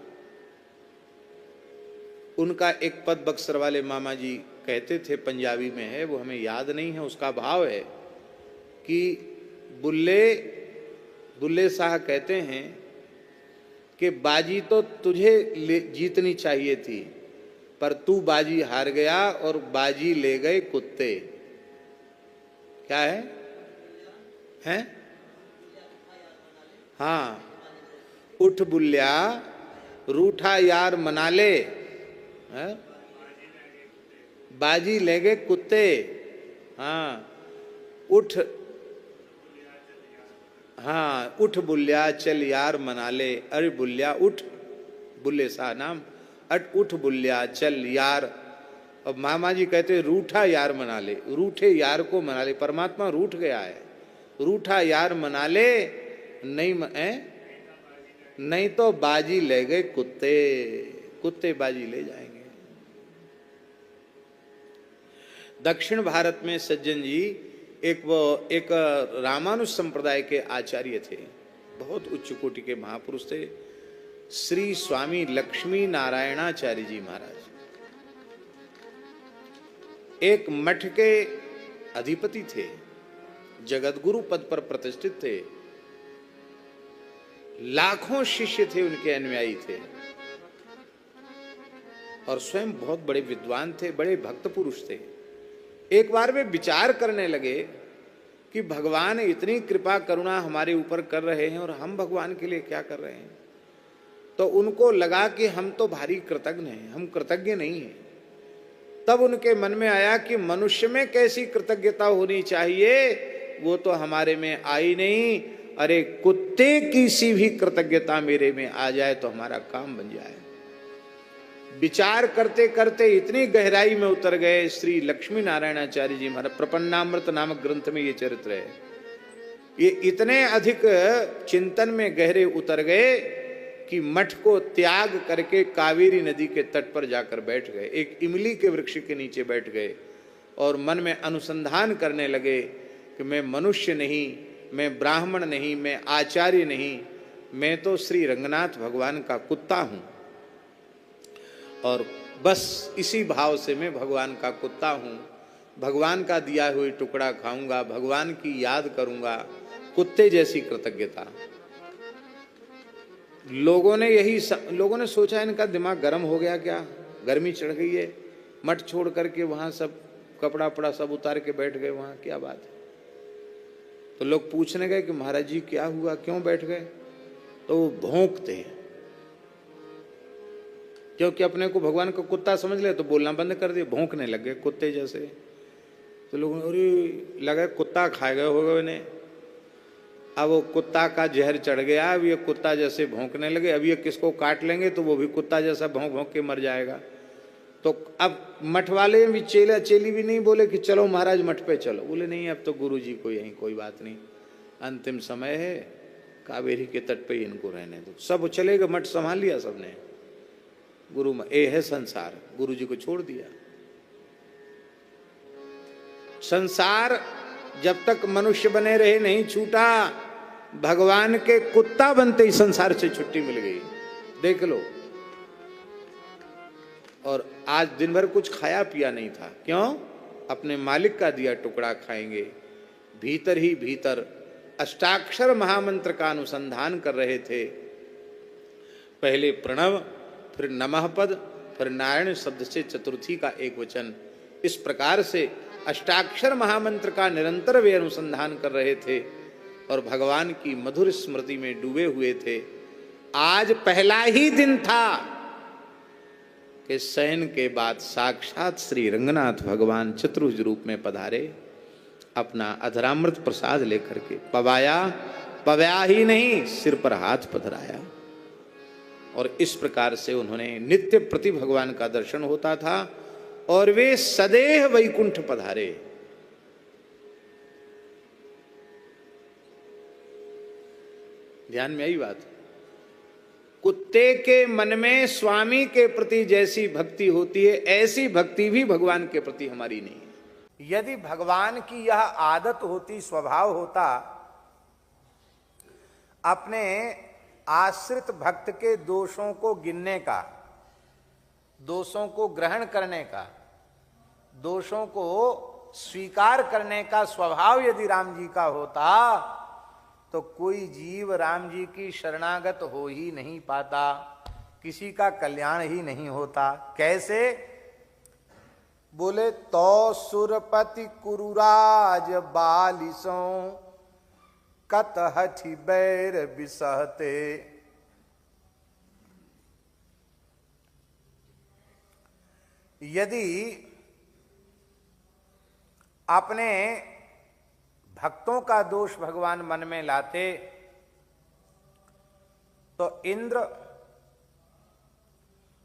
उनका एक पद बक्सर वाले मामा जी कहते थे, पंजाबी में है, वो हमें याद नहीं है। उसका भाव है कि बुल्ले शाह कहते हैं कि बाजी तो तुझे जीतनी चाहिए थी, पर तू बाजी हार गया और बाजी ले गए कुत्ते। क्या है? हैं? हाँ, उठ बुल्ल्या रूठा यार मना ले, बाजी ले गए कुत्ते। हाँ, उठ, हाँ, उठ बुल्ल्या चल यार मना ले। अरे बुल्ल्या उठ, बुल्ले शाह नाम, उठ बुल्ल्या चल यार। अब मामा जी कहते रूठा यार मना ले, रूठे यार को मना ले। परमात्मा रूठ गया है, रूठा यार मना ले, नहीं तो बाजी ले गए कुत्ते, कुत्ते बाजी ले जाएंगे। दक्षिण भारत में सज्जन जी एक रामानुज संप्रदाय के आचार्य थे, बहुत उच्च कोटि के महापुरुष थे, श्री स्वामी लक्ष्मी नारायणाचार्य जी महाराज। एक मठ के अधिपति थे, जगतगुरु पद पर प्रतिष्ठित थे, लाखों शिष्य थे, उनके अनुयायी थे, और स्वयं बहुत बड़े विद्वान थे, बड़े भक्त पुरुष थे। एक बार वे विचार करने लगे कि भगवान इतनी कृपा करुणा हमारे ऊपर कर रहे हैं और हम भगवान के लिए क्या कर रहे हैं। तो उनको लगा कि हम तो भारी कृतज्ञ हैं, हम कृतज्ञ नहीं हैं। तब उनके मन में आया कि मनुष्य में कैसी कृतज्ञता होनी चाहिए, वो तो हमारे में आई नहीं। अरे कुत्ते की सी भी कृतज्ञता मेरे में आ जाए तो हमारा काम बन जाए। विचार करते करते इतनी गहराई में उतर गए। श्री लक्ष्मी नारायणाचार्य जी महाराज, प्रपन्नामृत नामक ग्रंथ में ये चरित्र है। ये इतने अधिक चिंतन में गहरे उतर गए कि मठ को त्याग करके कावेरी नदी के तट पर जाकर बैठ गए, एक इमली के वृक्ष के नीचे बैठ गए और मन में अनुसंधान करने लगे कि मैं मनुष्य नहीं, मैं ब्राह्मण नहीं, मैं आचार्य नहीं, मैं तो श्री रंगनाथ भगवान का कुत्ता हूं। और बस इसी भाव से मैं भगवान का कुत्ता हूं, भगवान का दिया हुआ टुकड़ा खाऊंगा, भगवान की याद करूंगा, कुत्ते जैसी कृतज्ञता। लोगों ने सोचा इनका दिमाग गर्म हो गया क्या, गर्मी चढ़ गई है, मठ छोड़ करके वहां सब कपड़ा वपड़ा सब उतार के बैठ गए, वहां क्या बात है। तो लोग पूछने गए कि महाराज जी क्या हुआ, क्यों बैठ गए। तो वो भौंकते हैं, क्योंकि अपने को भगवान को कुत्ता समझ ले तो बोलना बंद कर दिए, भौंकने लग गए कुत्ते जैसे। तो लोग अरे लगा कुत्ता खा गए होगा इन्हें, अब वो कुत्ता का जहर चढ़ गया, अब ये कुत्ता जैसे भौंकने लगे, अब ये किसको काट लेंगे तो वो भी कुत्ता जैसा भौंक भौंक के मर जाएगा। तो अब मठ वाले भी चेला चेली भी नहीं बोले कि चलो महाराज मठ पे चलो, बोले नहीं अब तो गुरु जी को यहीं, कोई बात नहीं, अंतिम समय है, कावेरी के तट पे इनको रहने दो। सब चले गए, मठ संभाल लिया सबने, गुरु ए है संसार, गुरु जी को छोड़ दिया। संसार जब तक मनुष्य बने रहे नहीं छूटा, भगवान के कुत्ता बनते ही संसार से छुट्टी मिल गई, देख लो। और आज दिन भर कुछ खाया पिया नहीं था, क्यों, अपने मालिक का दिया टुकड़ा खाएंगे। भीतर ही भीतर अष्टाक्षर महामंत्र का अनुसंधान कर रहे थे, पहले प्रणव, फिर नमः पद, फिर नारायण शब्द से चतुर्थी का एक वचन, इस प्रकार से अष्टाक्षर महामंत्र का निरंतर वे अनुसंधान कर रहे थे और भगवान की मधुर स्मृति में डूबे हुए थे। आज पहला ही दिन था कि शयन के बाद साक्षात श्री रंगनाथ भगवान चतुर्भुज रूप में पधारे, अपना अधरामृत प्रसाद लेकर के पवाया ही नहीं, सिर पर हाथ पधराया। और इस प्रकार से उन्होंने नित्य प्रति भगवान का दर्शन होता था और वे सदैव वैकुंठ पधारे। ध्यान में आई बात। कुत्ते के मन में स्वामी के प्रति जैसी भक्ति होती है, ऐसी भक्ति भी भगवान के प्रति हमारी नहीं है। यदि भगवान की यह आदत होती, स्वभाव होता, अपने आश्रित भक्त के दोषों को गिनने का, दोषों को ग्रहण करने का, दोषों को स्वीकार करने का स्वभाव यदि राम जी का होता, तो कोई जीव राम जी की शरणागत हो ही नहीं पाता, किसी का कल्याण ही नहीं होता। कैसे? बोले तो सुरपति कुरुराज बालिसों कत हठि बैर बिसहते। यदि अपने भक्तों का दोष भगवान मन में लाते तो इंद्र,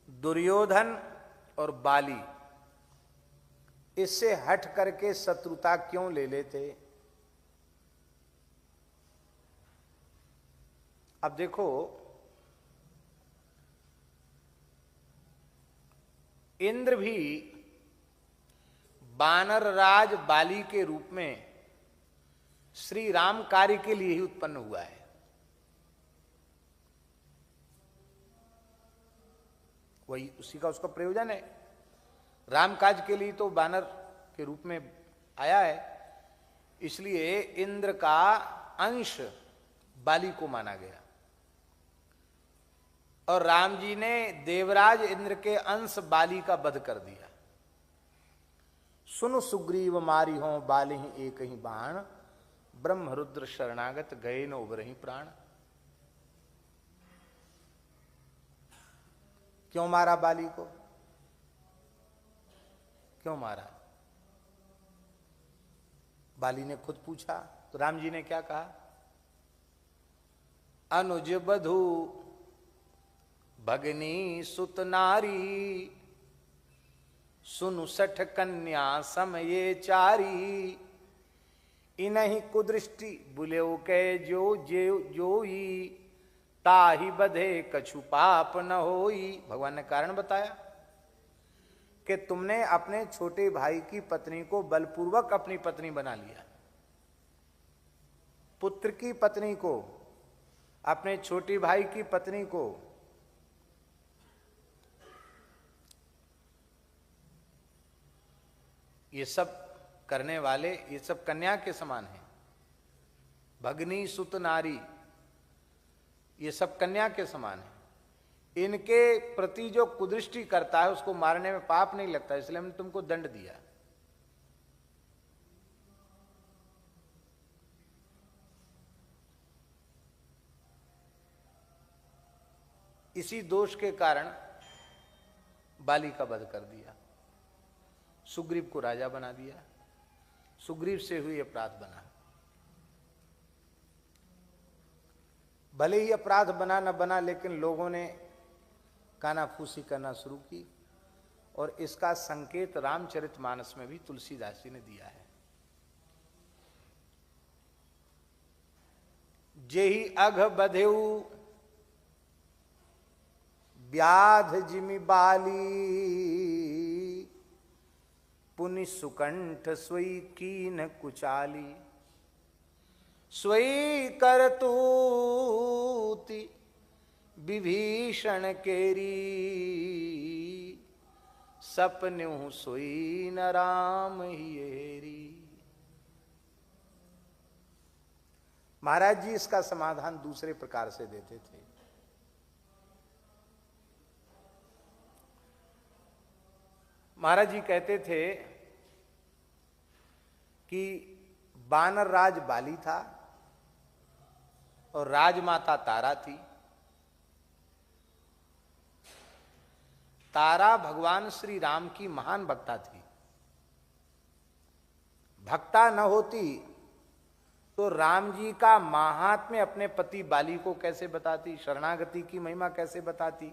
दुर्योधन और बाली इससे हट करके शत्रुता क्यों ले लेते? अब देखो, इंद्र भी वानर राज बाली के रूप में श्री राम कार्य के लिए ही उत्पन्न हुआ है। वही उसी का उसका प्रयोजन है। राम काज के लिए तो वानर के रूप में आया है, इसलिए इंद्र का अंश बाली को माना गया। और राम जी ने देवराज इंद्र के अंश बाली का वध कर दिया। सुन सुग्रीव मारी हो बाली ही एक ही बाण, ब्रह्म रुद्र शरणागत गए न उबरहि प्राण। क्यों मारा बाली को? क्यों मारा? बाली ने खुद पूछा तो राम जी ने क्या कहा? अनुज बधु भगनी सुत नारी, सुनु सठ कन्या समये चारी। इनहि कुदृष्टि बुलेव के जोई, ताहि बधे कछु पाप न होई। भगवान ने कारण बताया कि तुमने अपने छोटे भाई की पत्नी को बलपूर्वक अपनी पत्नी बना लिया। पुत्र की पत्नी को, अपने छोटे भाई की पत्नी को ये सब करने वाले, ये सब कन्या के समान हैं। भगनी सुत नारी, ये सब कन्या के समान है। इनके प्रति जो कुदृष्टि करता है उसको मारने में पाप नहीं लगता, इसलिए हमने तुमको दंड दिया। इसी दोष के कारण बाली का वध कर दिया, सुग्रीव को राजा बना दिया। सुग्रीव से हुई अपराध बना। भले ही अपराध बना न बना, लेकिन लोगों ने कानाफूसी करना शुरू की, और इसका संकेत रामचरितमानस में भी तुलसीदास जी ने दिया है। जेहि अघ बधेउ व्याध जिमि बाली, पुनि सुकंठ सोई कीन कुचाली। सोई करतूति विभीषण केरी, सपन्यु सोई न राम हियेरी। महाराज जी इसका समाधान दूसरे प्रकार से देते थे। महाराज जी कहते थे कि बानर राज बाली था और राजमाता तारा थी। तारा भगवान श्री राम की महान भक्ता थी। भक्ता न होती तो राम जी का महात्म्य अपने पति बाली को कैसे बताती, शरणागति की महिमा कैसे बताती।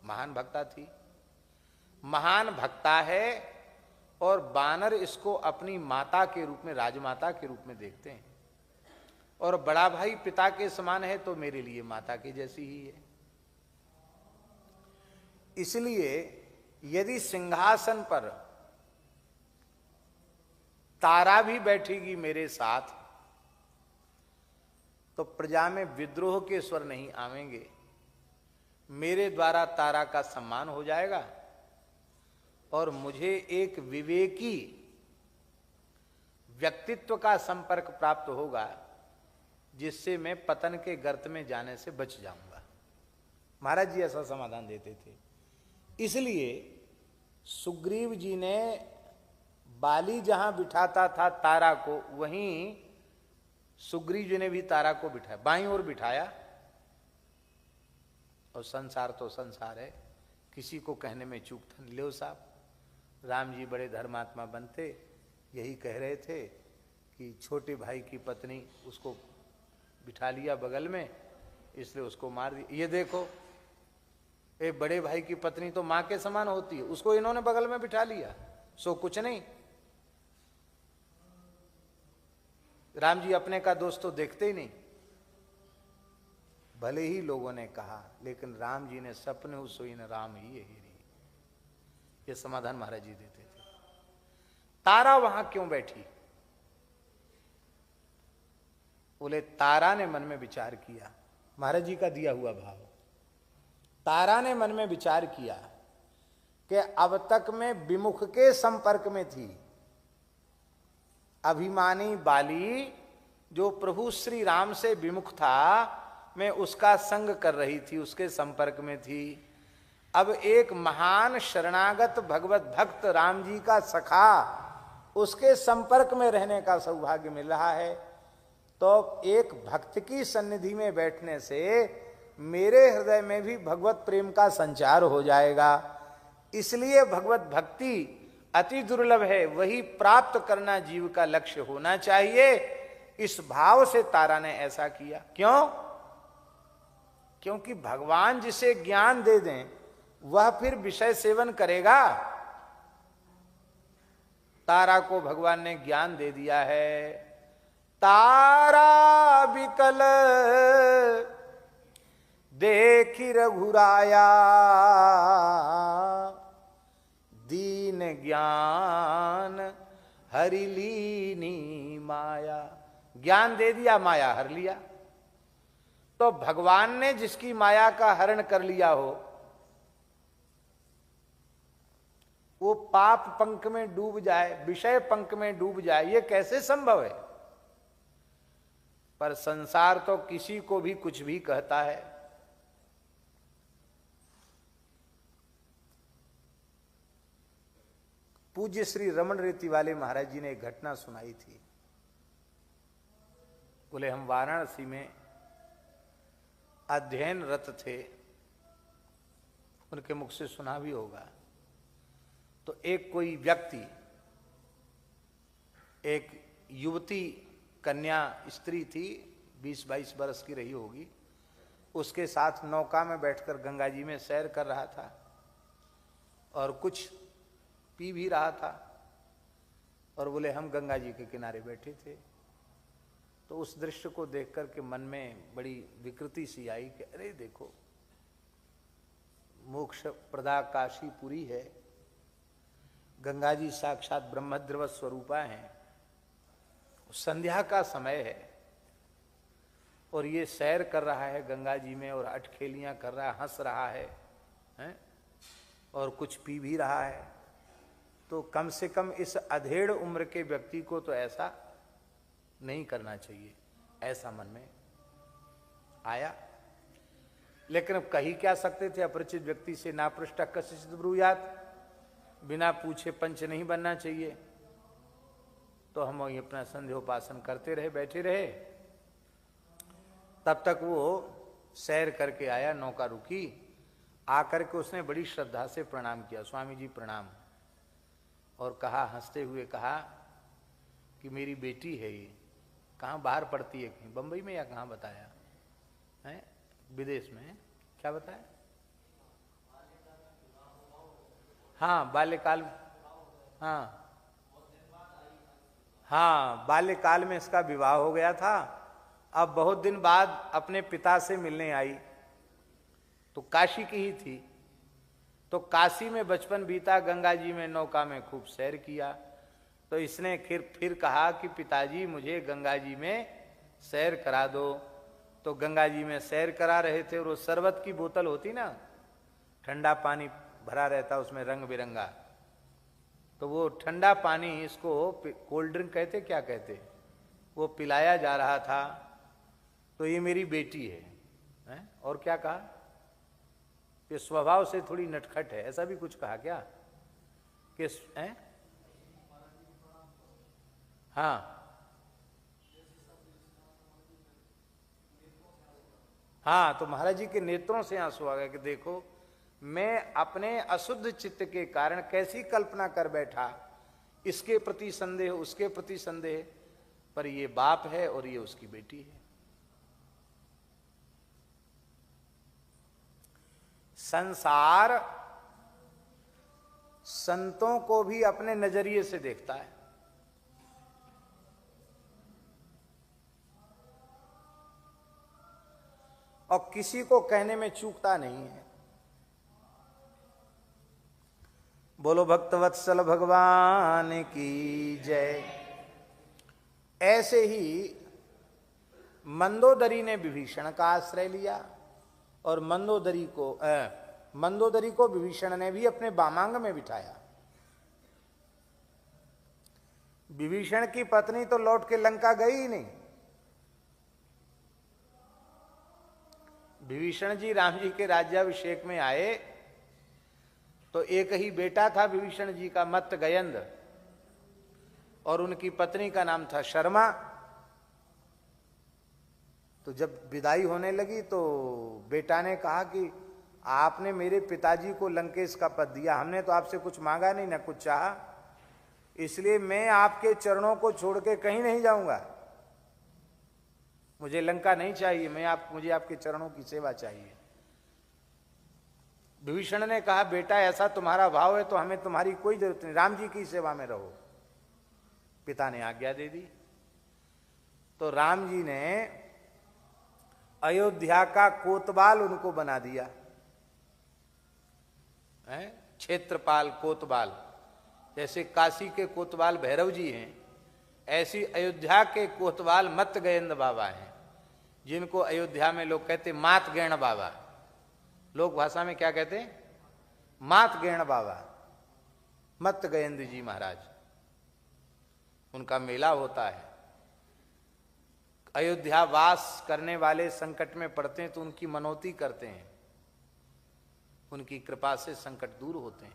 महान भक्ता थी, महान भक्ता है, और बानर इसको अपनी माता के रूप में, राजमाता के रूप में देखते हैं। और बड़ा भाई पिता के समान है तो मेरे लिए माता की जैसी ही है। इसलिए यदि सिंहासन पर तारा भी बैठेगी मेरे साथ तो प्रजा में विद्रोह के स्वर नहीं आवेंगे। मेरे द्वारा तारा का सम्मान हो जाएगा और मुझे एक विवेकी व्यक्तित्व का संपर्क प्राप्त होगा, जिससे मैं पतन के गर्त में जाने से बच जाऊंगा। महाराज जी ऐसा समाधान देते थे। इसलिए सुग्रीव जी ने बाली जहां बिठाता था तारा को, वहीं सुग्रीव जी ने भी तारा को बिठाया, बाईं ओर बिठाया। और संसार तो संसार है, किसी को कहने में चूक था। लो साहब, राम जी बड़े धर्मात्मा बनते, यही कह रहे थे कि छोटे भाई की पत्नी उसको बिठा लिया बगल में, इसलिए उसको मार दिया। ये देखो, एक बड़े भाई की पत्नी तो मां के समान होती है, उसको इन्होंने बगल में बिठा लिया, सो कुछ नहीं। राम जी अपने का दोस्त तो देखते ही नहीं। भले ही लोगों ने कहा, लेकिन राम जी ने सपने सोई न राम ही हेरी। ये समाधान महाराज जी देते थे। तारा वहां क्यों बैठी? बोले तारा ने मन में विचार किया, महाराज जी का दिया हुआ भाव। तारा ने मन में विचार किया कि अब तक मैं विमुख के संपर्क में थी। अभिमानी बाली जो प्रभु श्री राम से विमुख था, मैं उसका संग कर रही थी, उसके संपर्क में थी। अब एक महान शरणागत भगवत भक्त राम जी का सखा, उसके संपर्क में रहने का सौभाग्य मिल रहा है। तो एक भक्त की सन्निधि में बैठने से मेरे हृदय में भी भगवत प्रेम का संचार हो जाएगा। इसलिए भगवत भक्ति अति दुर्लभ है, वही प्राप्त करना जीव का लक्ष्य होना चाहिए। इस भाव से तारा ने ऐसा किया। क्यों? क्योंकि भगवान जिसे ज्ञान दे दें वह फिर विषय सेवन करेगा। तारा को भगवान ने ज्ञान दे दिया है। तारा विकल देखी रघुराया, दीन ज्ञान हरि लीनी माया। ज्ञान दे दिया, माया हर लिया। तो भगवान ने जिसकी माया का हरण कर लिया हो, वो पाप पंख में डूब जाए, विषय पंख में डूब जाए, ये कैसे संभव है? पर संसार तो किसी को भी कुछ भी कहता है। पूज्य श्री रमन रेती वाले महाराज जी ने एक घटना सुनाई थी। बोले हम वाराणसी में अध्ययनरत थे, उनके मुख से सुना भी होगा। तो एक कोई व्यक्ति, एक युवती कन्या स्त्री थी, 20-22 वर्ष की रही होगी, उसके साथ नौका में बैठकर गंगा जी में सैर कर रहा था और कुछ पी भी रहा था। और बोले हम गंगा जी के किनारे बैठे थे। तो उस दृश्य को देख करके मन में बड़ी विकृति सी आई कि अरे देखो, मोक्ष प्रदा काशी पुरी है, गंगा जी साक्षात ब्रह्मद्रव स्वरूपा हैं, संध्या का समय है और ये सैर कर रहा है गंगा जी में और अटखेलियां कर रहा है, हंस रहा है, हैं? और कुछ पी भी रहा है। तो कम से कम इस अधेड़ उम्र के व्यक्ति को तो ऐसा नहीं करना चाहिए, ऐसा मन में आया। लेकिन अब कही क्या सकते थे? अपरिचित व्यक्ति से ना पृष्ठ कशित ब्रूयात, बिना पूछे पंच नहीं बनना चाहिए। तो हम वही अपना संध्योपासन करते रहे, बैठे रहे। तब तक वो सैर करके आया, नौका रुकी, आकर के उसने बड़ी श्रद्धा से प्रणाम किया, स्वामी जी प्रणाम, और कहा, हंसते हुए कहा कि मेरी बेटी है ये। कहाँ बाहर पढ़ती है? कहीं बंबई में या कहाँ बताया है? विदेश में। क्या बताया? हाँ बाल्यकाल, हाँ हाँ बाल्यकाल में इसका विवाह हो गया था। अब बहुत दिन बाद अपने पिता से मिलने आई, तो काशी की ही थी। तो काशी में बचपन बीता, गंगा जी में नौका में खूब सैर किया। तो इसने फिर कहा कि पिताजी मुझे गंगा जी में सैर करा दो। तो गंगा जी में सैर करा रहे थे और वो शरबत की बोतल होती ना, ठंडा पानी भरा रहता उसमें रंग बिरंगा, तो वो ठंडा पानी, इसको कोल्ड ड्रिंक कहते क्या कहते, वो पिलाया जा रहा था। तो ये मेरी बेटी है? और क्या कहा? ये स्वभाव से थोड़ी नटखट है, ऐसा भी कुछ कहा क्या? किस है? हाँ हाँ, तो महाराज जी के नेत्रों से आंसू आ गए कि देखो मैं अपने अशुद्ध चित्त के कारण कैसी कल्पना कर बैठा, इसके प्रति संदेह, उसके प्रति संदेह, पर ये बाप है और ये उसकी बेटी है। संसार संतों को भी अपने नजरिए से देखता है। और किसी को कहने में चूकता नहीं है। बोलो भक्तवत्सल भगवान की जय। ऐसे ही मंदोदरी ने विभीषण का आश्रय लिया और मंदोदरी को विभीषण ने भी अपने वामांग में बिठाया। विभीषण की पत्नी तो लौट के लंका गई ही नहीं। विभीषण जी राम जी के राज्याभिषेक में आए तो एक ही बेटा था विभीषण जी का, मत्त गयंद, और उनकी पत्नी का नाम था शर्मा। तो जब विदाई होने लगी तो बेटा ने कहा कि आपने मेरे पिताजी को लंकेश का पद दिया, हमने तो आपसे कुछ मांगा नहीं, ना कुछ चाहा, इसलिए मैं आपके चरणों को छोड़ के कहीं नहीं जाऊंगा। मुझे लंका नहीं चाहिए, मुझे आपके चरणों की सेवा चाहिए। विभीषण ने कहा बेटा ऐसा तुम्हारा भाव है तो हमें तुम्हारी कोई जरूरत नहीं, राम जी की सेवा में रहो। पिता ने आज्ञा दे दी। तो राम जी ने अयोध्या का कोतवाल उनको बना दिया, क्षेत्रपाल कोतवाल। जैसे काशी के कोतवाल भैरव जी हैं, ऐसी अयोध्या के कोतवाल मत्त गयंद बाबा हैं, जिनको अयोध्या में लोग कहते मात गैण बाबा। लोक भाषा में क्या कहते हैं? मात गैण बाबा। मत्त गजेंद्र जी महाराज, उनका मेला होता है। अयोध्या वास करने वाले संकट में पड़ते हैं तो उनकी मनौती करते हैं, उनकी कृपा से संकट दूर होते हैं।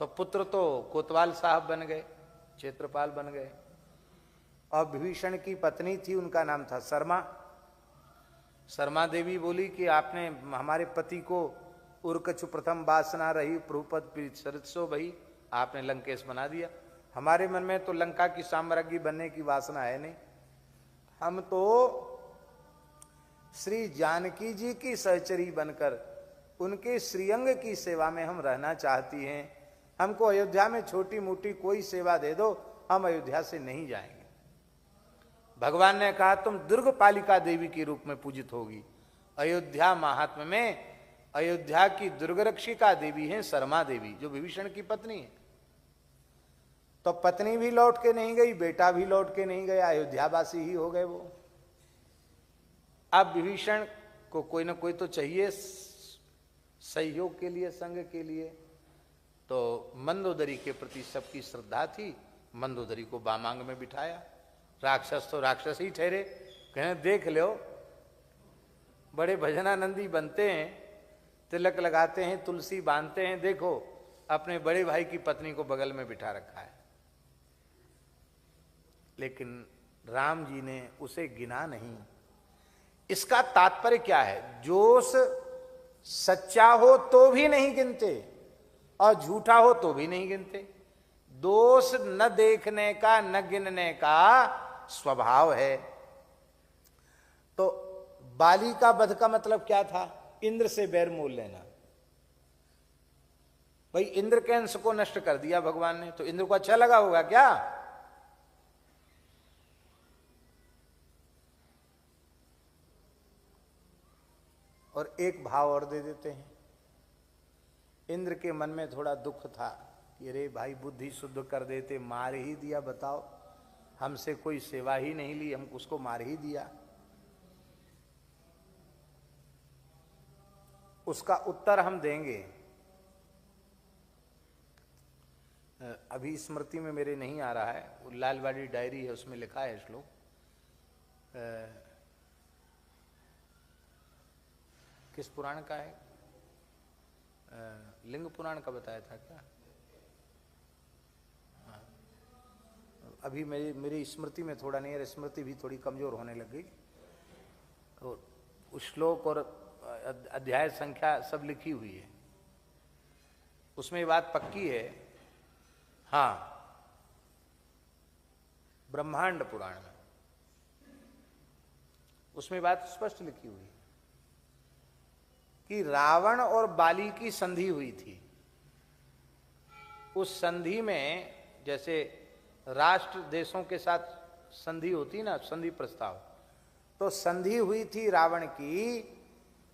तो पुत्र तो कोतवाल साहब बन गए, क्षेत्रपाल बन गए, और विभीषण की पत्नी थी, उनका नाम था शर्मा। शर्मा देवी बोली कि आपने हमारे पति को उर्कछु प्रथम वासना रही प्रभुपद सरित्सो भई, आपने लंकेश बना दिया। हमारे मन में तो लंका की साम्राज्ञी बनने की वासना है नहीं, हम तो श्री जानकी जी की सहचरी बनकर उनके श्रीअंग की सेवा में हम रहना चाहती हैं। हमको अयोध्या में छोटी मोटी कोई सेवा दे दो, हम अयोध्या से नहीं जाएंगे। भगवान ने कहा तुम दुर्गपालिका देवी के रूप में पूजित होगी। अयोध्या महात्म्य में अयोध्या की दुर्गरक्षिका देवी है शर्मा देवी, जो विभीषण की पत्नी है। तो पत्नी भी लौट के नहीं गई, बेटा भी लौट के नहीं गया, अयोध्यावासी ही हो गए वो। अब विभीषण को कोई ना कोई तो चाहिए सहयोग के लिए, संग के लिए। तो मंदोदरी के प्रति सबकी श्रद्धा थी, मंदोदरी को बामांग में बिठाया। राक्षस तो राक्षस ही ठहरे, कहने देख लो बड़े भजनानंदी बनते हैं, तिलक लगाते हैं, तुलसी बांधते हैं, देखो अपने बड़े भाई की पत्नी को बगल में बिठा रखा है। लेकिन राम जी ने उसे गिना नहीं। इसका तात्पर्य क्या है? जोश सच्चा हो तो भी नहीं गिनते और झूठा हो तो भी नहीं गिनते। दोष न देखने का, न गिनने का स्वभाव है। तो बाली का वध का मतलब क्या था? इंद्र से बैर मोल लेना। भाई इंद्र के अंश को नष्ट कर दिया भगवान ने, तो इंद्र को अच्छा लगा होगा क्या? और एक भाव और दे देते हैं। इंद्र के मन में थोड़ा दुख था कि अरे भाई बुद्धि शुद्ध कर देते, मार ही दिया, बताओ हमसे कोई सेवा ही नहीं ली, हम उसको मार ही दिया। उसका उत्तर हम देंगे। अभी स्मृति में मेरे नहीं आ रहा है, वो लालवाड़ी डायरी है उसमें लिखा है श्लोक। किस पुराण का है? लिंग पुराण का बताया था क्या? हाँ। अभी मेरी स्मृति में थोड़ा नहीं है, स्मृति भी थोड़ी कमजोर होने लग गई। और उस श्लोक और अध्याय संख्या सब लिखी हुई है, उसमें ये बात पक्की है। हाँ, ब्रह्मांड पुराण में उसमें बात स्पष्ट लिखी हुई कि रावण और बाली की संधि हुई थी। उस संधि में जैसे राष्ट्र देशों के साथ संधि होती ना, संधि प्रस्ताव, तो संधि हुई थी रावण की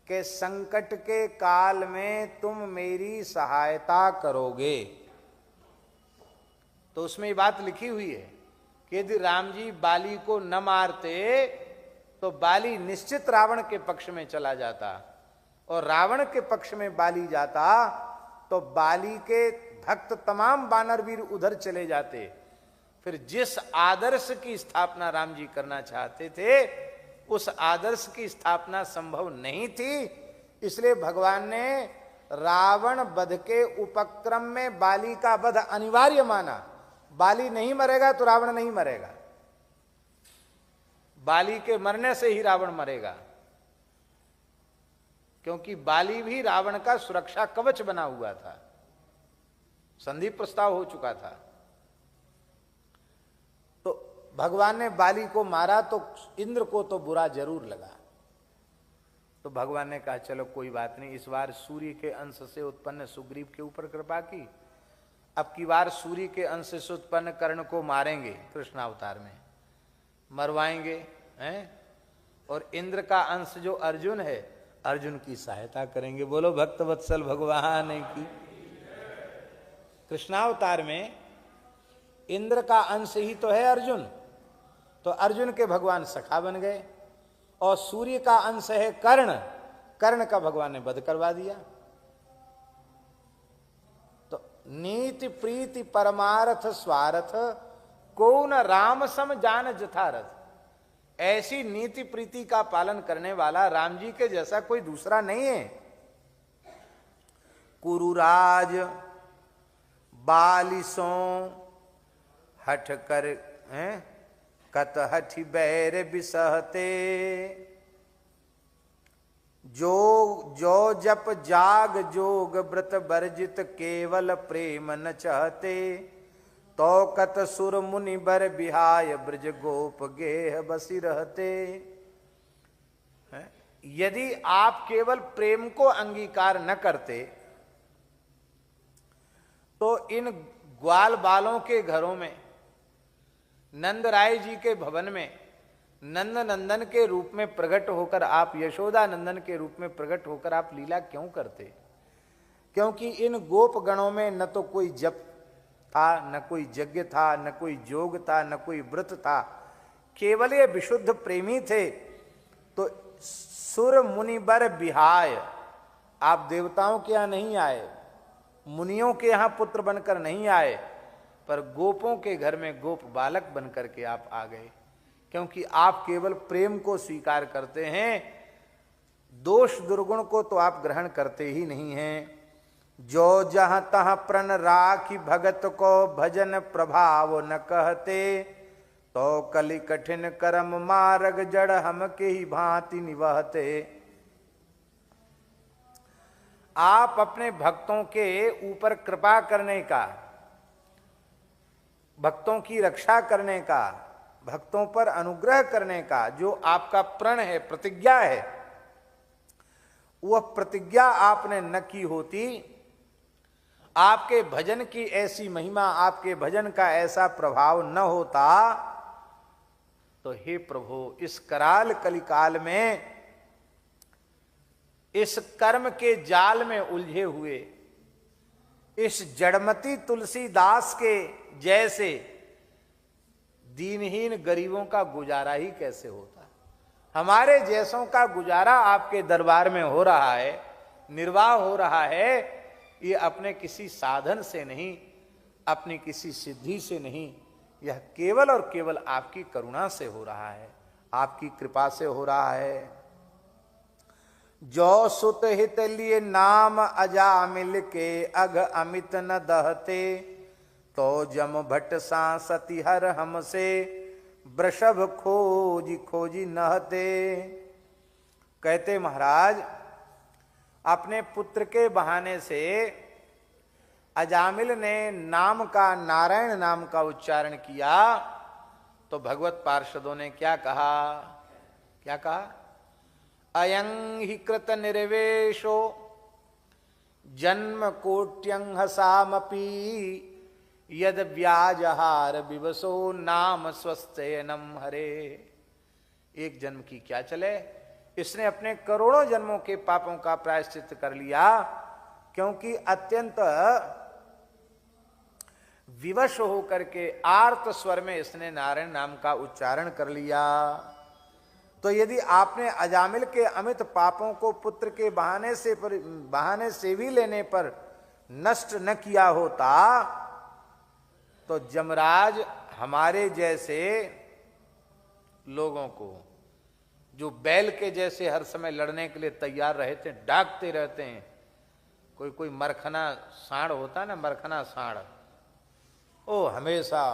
कि संकट के काल में तुम मेरी सहायता करोगे। तो उसमें ये बात लिखी हुई है कि यदि राम जी बाली को न मारते तो बाली निश्चित रावण के पक्ष में चला जाता, और रावण के पक्ष में बाली जाता तो बाली के भक्त तमाम वानरवीर उधर चले जाते। फिर जिस आदर्श की स्थापना राम जी करना चाहते थे, उस आदर्श की स्थापना संभव नहीं थी। इसलिए भगवान ने रावण वध के उपक्रम में बाली का वध अनिवार्य माना। बाली नहीं मरेगा तो रावण नहीं मरेगा, बाली के मरने से ही रावण मरेगा, क्योंकि बाली भी रावण का सुरक्षा कवच बना हुआ था, संधि प्रस्ताव हो चुका था। तो भगवान ने बाली को मारा तो इंद्र को तो बुरा जरूर लगा। तो भगवान ने कहा चलो कोई बात नहीं, इस बार सूर्य के अंश से उत्पन्न सुग्रीव के ऊपर कृपा की, अब की बार सूर्य के अंश से उत्पन्न कर्ण को मारेंगे, कृष्णावतार में मरवाएंगे हैं, और इंद्र का अंश जो अर्जुन है, अर्जुन की सहायता करेंगे। बोलो भक्त वत्सल भगवान की। कृष्णावतार में इंद्र का अंश ही तो है अर्जुन, तो अर्जुन के भगवान सखा बन गए, और सूर्य का अंश है कर्ण, कर्ण का भगवान ने वध करवा दिया। तो नीति प्रीति परमार्थ स्वार्थ को न राम सम जान जथारथ। ऐसी नीति प्रीति का पालन करने वाला राम जी के जैसा कोई दूसरा नहीं है। कुरुराज बालिसों हठ कर कत हठि बैर बिसहते, जो जप जाग जोग व्रत वर्जित केवल प्रेम न चाहते, तो कत सुर मुनि बर बिहाय ब्रज गोप गेह बसी रहते। यदि आप केवल प्रेम को अंगीकार न करते तो इन ग्वाल बालों के घरों में, नंद राय जी के भवन में नंद नंदन के रूप में प्रकट होकर आप, यशोदा नंदन के रूप में प्रकट होकर आप लीला क्यों करते? क्योंकि इन गोप गणों में न तो कोई जप था, न कोई यज्ञ था, न कोई जोग था, न कोई व्रत था, केवल ये विशुद्ध प्रेमी थे। तो सुर मुनि बर बिहाय, आप देवताओं के यहाँ नहीं आए, मुनियों के यहाँ पुत्र बनकर नहीं आए, पर गोपों के घर में गोप बालक बनकर के आप आ गए, क्योंकि आप केवल प्रेम को स्वीकार करते हैं, दोष दुर्गुण को तो आप ग्रहण करते ही नहीं हैं। जो जहां तहां प्रण राखी भगत को भजन प्रभाव न कहते, तो कलि कठिन कर्म मार्ग जड़ हम के ही भांति निवहते। आप अपने भक्तों के ऊपर कृपा करने का, भक्तों की रक्षा करने का, भक्तों पर अनुग्रह करने का जो आपका प्रण है, प्रतिज्ञा है, वह प्रतिज्ञा आपने न की होती, आपके भजन की ऐसी महिमा, आपके भजन का ऐसा प्रभाव न होता, तो हे प्रभु इस कराल कलिकाल में, इस कर्म के जाल में उलझे हुए इस जड़मती तुलसीदास के जैसे दीनहीन गरीबों का गुजारा ही कैसे होता? हमारे जैसों का गुजारा आपके दरबार में हो रहा है, निर्वाह हो रहा है, ये अपने किसी साधन से नहीं, अपनी किसी सिद्धि से नहीं, यह केवल और केवल आपकी करुणा से हो रहा है, आपकी कृपा से हो रहा है। जो सुत हित लिए नाम अजामिल के अघ अमित न दहते, तो जम भट्ट सांसति हर हमसे वृषभ खोजी खोजी नहते। कहते महाराज, अपने पुत्र के बहाने से अजामिल ने नाम का, नारायण नाम का उच्चारण किया, तो भगवत पार्षदों ने क्या कहा? क्या कहा? अयं हि कृत निर्वेशो जन्म कोट्यंहसामपि, यद व्याजहार विवसो नाम स्वस्थयनम हरे। एक जन्म की क्या चले, इसने अपने करोड़ों जन्मों के पापों का प्रायश्चित कर लिया, क्योंकि अत्यंत विवश होकर के आर्त स्वर में इसने नारायण नाम का उच्चारण कर लिया। तो यदि आपने अजामिल के अमित पापों को पुत्र के बहाने से भी लेने पर नष्ट न किया होता, तो जमराज हमारे जैसे लोगों को, जो बैल के जैसे हर समय लड़ने के लिए तैयार रहते हैं, डाकते रहते हैं, कोई मरखना साढ़ होता ना, मरखना साढ़, ओ हमेशा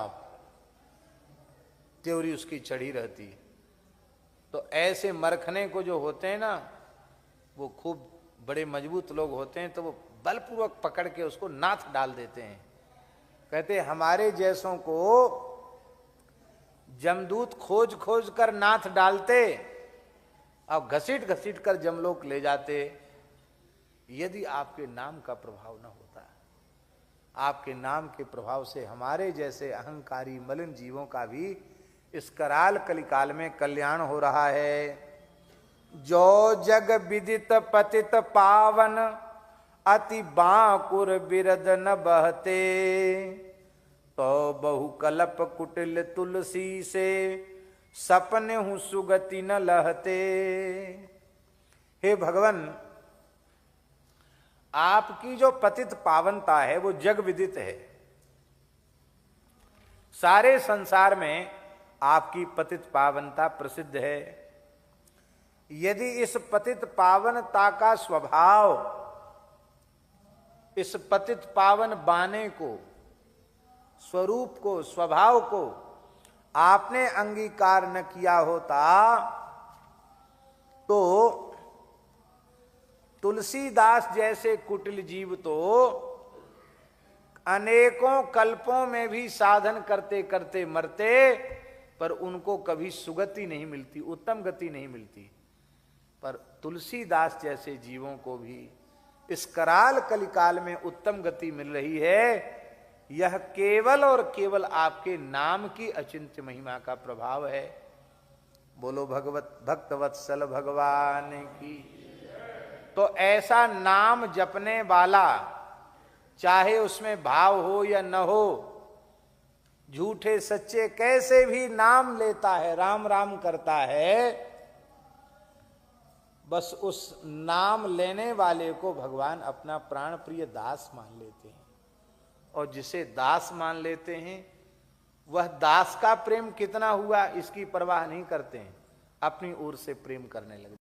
त्योरी उसकी चढ़ी रहती है। तो ऐसे मरखने को जो होते हैं ना, वो खूब बड़े मजबूत लोग होते हैं, तो वो बलपूर्वक पकड़ के उसको नाथ डाल देते हैं। कहते हमारे जैसों को जमदूत खोज खोज कर नाथ डालते और घसीट घसीट कर जमलोक ले जाते, यदि आपके नाम का प्रभाव न होता। आपके नाम के प्रभाव से हमारे जैसे अहंकारी मलिन जीवों का भी इस कराल कलिकाल में कल्याण हो रहा है। जो जग विदित पतित पावन, अति बांकुर बिरद न बहते, तो बहु कलप कुटिल तुलसी से सपने हूं सुगति न लहते। हे भगवान, आपकी जो पतित पावनता है वो जग विदित है। सारे संसार में आपकी पतित पावनता प्रसिद्ध है। यदि इस पतित पावनता का स्वभाव, इस पतित पावन बाने को, स्वरूप को, स्वभाव को आपने अंगीकार न किया होता तो तुलसीदास जैसे कुटिल जीव तो अनेकों कल्पों में भी साधन करते करते मरते, पर उनको कभी सुगति नहीं मिलती, उत्तम गति नहीं मिलती। पर तुलसीदास जैसे जीवों को भी इस कराल कलिकाल में उत्तम गति मिल रही है। यह केवल और केवल आपके नाम की अचिंत्य महिमा का प्रभाव है। बोलो भगवत भक्तवत्सल भगवान की। तो ऐसा नाम जपने वाला, चाहे उसमें भाव हो या न हो, झूठे सच्चे कैसे भी नाम लेता है, राम राम करता है, बस उस नाम लेने वाले को भगवान अपना प्राण प्रिय दास मान लेते हैं। और जिसे दास मान लेते हैं वह दास का प्रेम कितना हुआ इसकी परवाह नहीं करते हैं, अपनी ओर से प्रेम करने लगते।